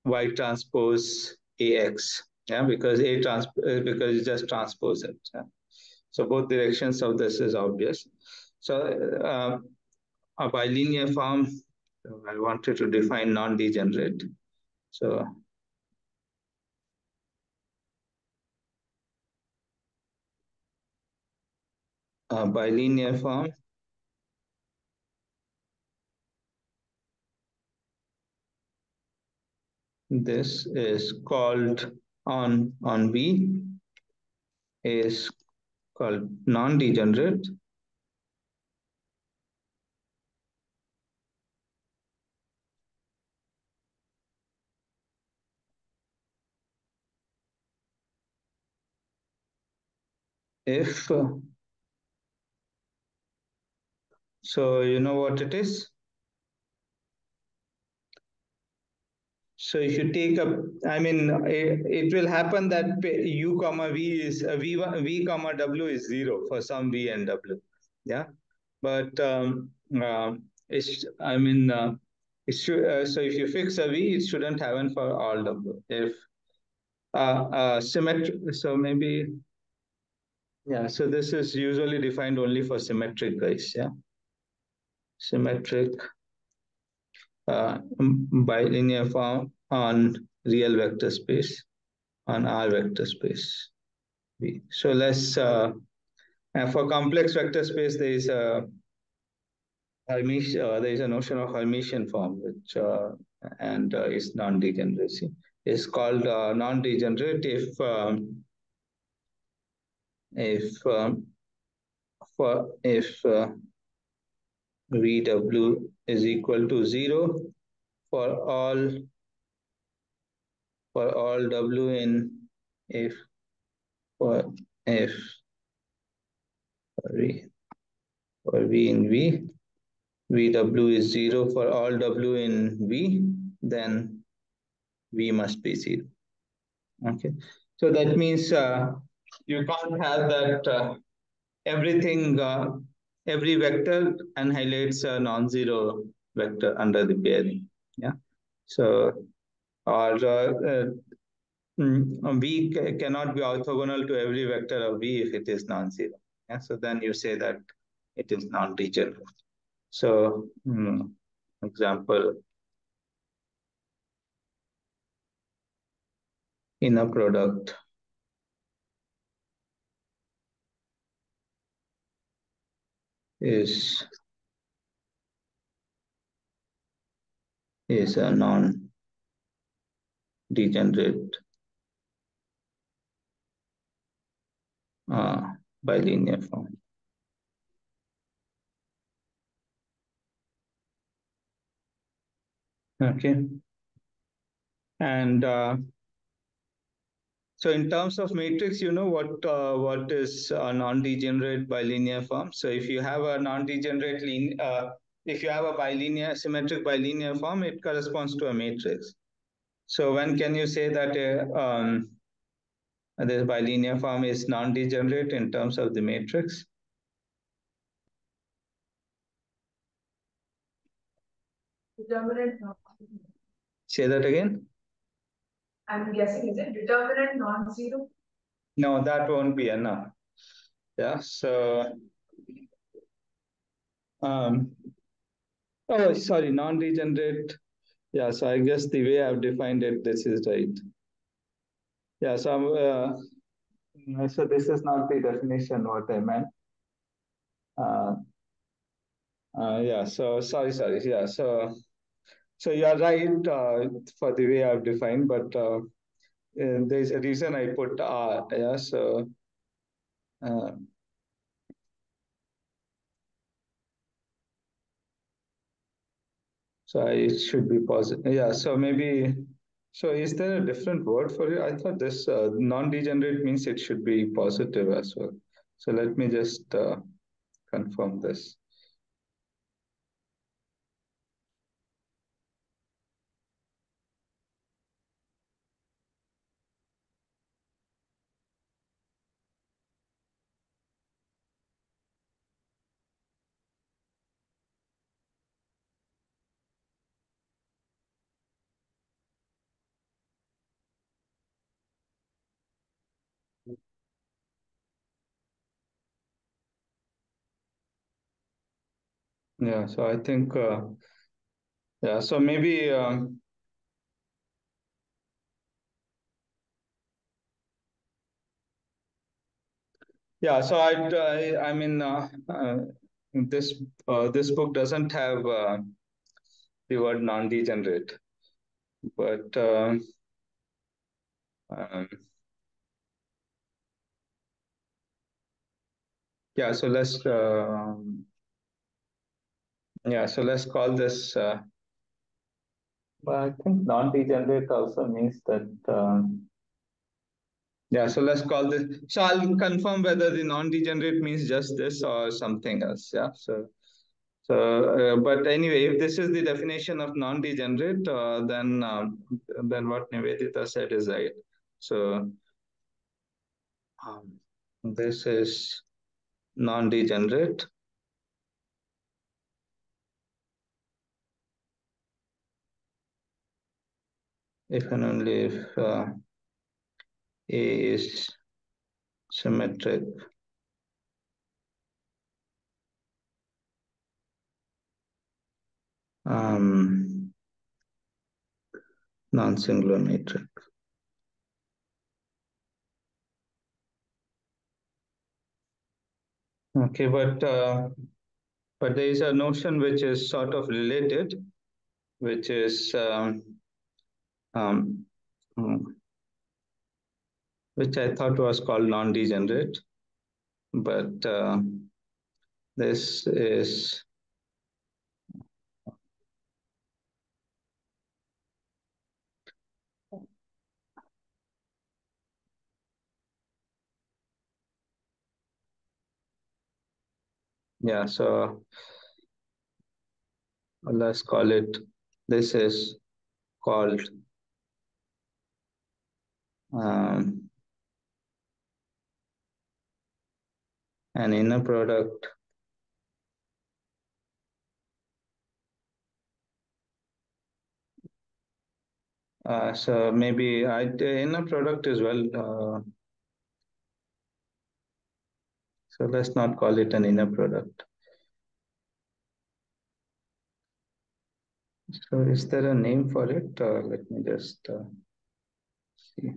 Y transpose AX. Yeah, because because you just transpose it. Yeah? So both directions of this is obvious. So a bilinear form, I wanted to define non-degenerate. So a bilinear form this is called on V is called non-degenerate. If so, you know what it is? So if you take a, I mean, it will happen that u comma v is v comma w is 0 for some v and w. Yeah, but it's, I mean, it should, so if you fix a v, it shouldn't happen for all w. If symmetric, so maybe, yeah, so this is usually defined only for symmetric guys. Yeah, symmetric bilinear form on real vector space, on R vector space V. So let's, for complex vector space, there is a there is a notion of Hermitian form, which and is non-degeneracy. It's called non-degenerate if VW is equal to 0 for all W in if for if for V in V, VW is 0 for all W in V, then V must be 0. Okay, so that means you can't have that everything, every vector annihilates a non-zero vector under the pairing. Yeah, so or V cannot be orthogonal to every vector of V if it is non-zero. Yeah, so then you say that it is non-degenerate. So, example, inner product is a non-degenerate bilinear form. Okay, and so in terms of matrix, you know what is a non-degenerate bilinear form. So if you have a non-degenerate if you have a bilinear symmetric bilinear form, it corresponds to a matrix. So when can you say that this bilinear form is non-degenerate in terms of the matrix?
Determinant.
Say that again.
I'm guessing, is it determinant non-zero?
No, that won't be enough. Yeah. So, oh, sorry, non-degenerate. Yeah. So I guess the way I've defined it, this is right. Yeah. So this is not the definition what I meant. Yeah. So sorry. Yeah. So you are right for the way I've defined, but there's a reason I put R. Yeah. Uh, so it should be positive. Yeah. So maybe. So is there a different word for it? I thought this non-degenerate means it should be positive as well. So let me just confirm this. Yeah. So I think. Yeah. So maybe. Yeah, so I mean, this book doesn't have the word non-degenerate. but yeah. So let's call this. But I think non-degenerate also means that. Yeah, so let's call this. So I'll confirm whether the non-degenerate means just this or something else. Yeah. But anyway, if this is the definition of non-degenerate, then what Nivedita said is right. So this is non-degenerate. If and only if A is symmetric. Non-singular matrix. Okay, but there is a notion which is sort of related, which is um, which I thought was called non-degenerate, but this is yeah. So let's call it. This is called um, an inner product so maybe inner product as well. So let's not call it an inner product. So is there a name for it? Let me just see.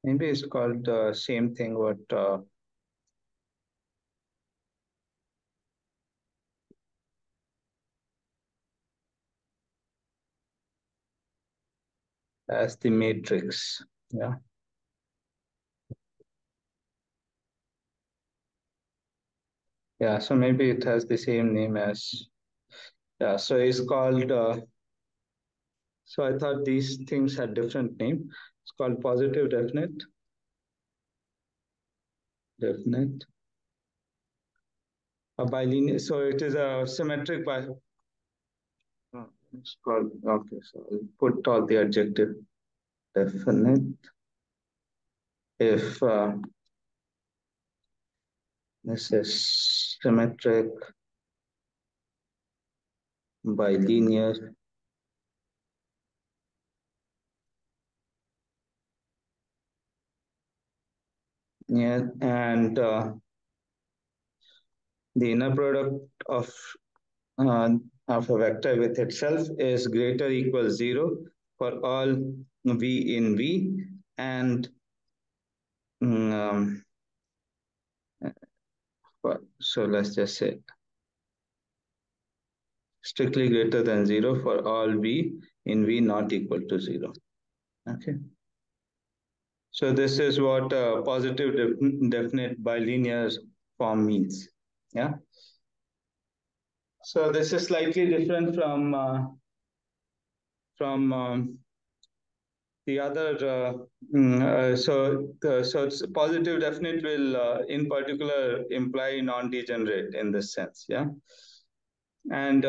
Maybe it's called the same thing what as the matrix. Yeah. Yeah, so maybe it has the same name as, yeah, so it's called, so I thought these things had different name. It's called positive definite, a bilinear, so it is a symmetric by, it's called, okay, so I'll put all the adjective definite. If this is symmetric, bilinear, yeah, and the inner product uh, of a vector with itself is greater or equal 0 for all v in V, and um, so let's just say strictly greater than 0 for all v in V not equal to 0. Okay. So this is what positive definite bilinear form means. Yeah. So this is slightly different from the other. So it's positive definite will in particular imply non-degenerate in this sense. Yeah. And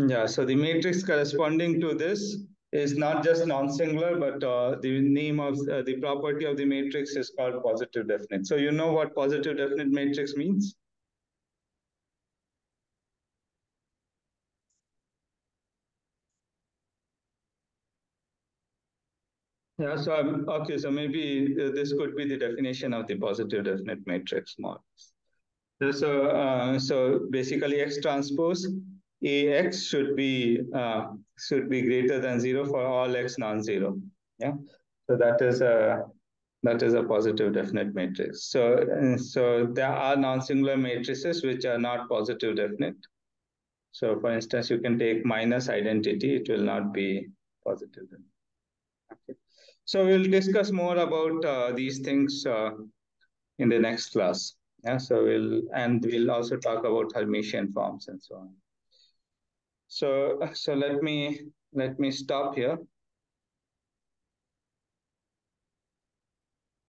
yeah, so the matrix corresponding to this is not just non-singular, but the name of the property of the matrix is called positive definite. So you know what positive definite matrix means? Yeah, so okay, so maybe this could be the definition of the positive definite matrix more. So basically X transpose AX should be greater than 0 for all X non-zero. Yeah. So that is That is a positive definite matrix. So there are non-singular matrices which are not positive definite. So for instance, you can take minus identity, it will not be positive. Okay. So we'll discuss more about these things in the next class. Yeah, so we'll also talk about Hermitian forms and so on. So let me stop here.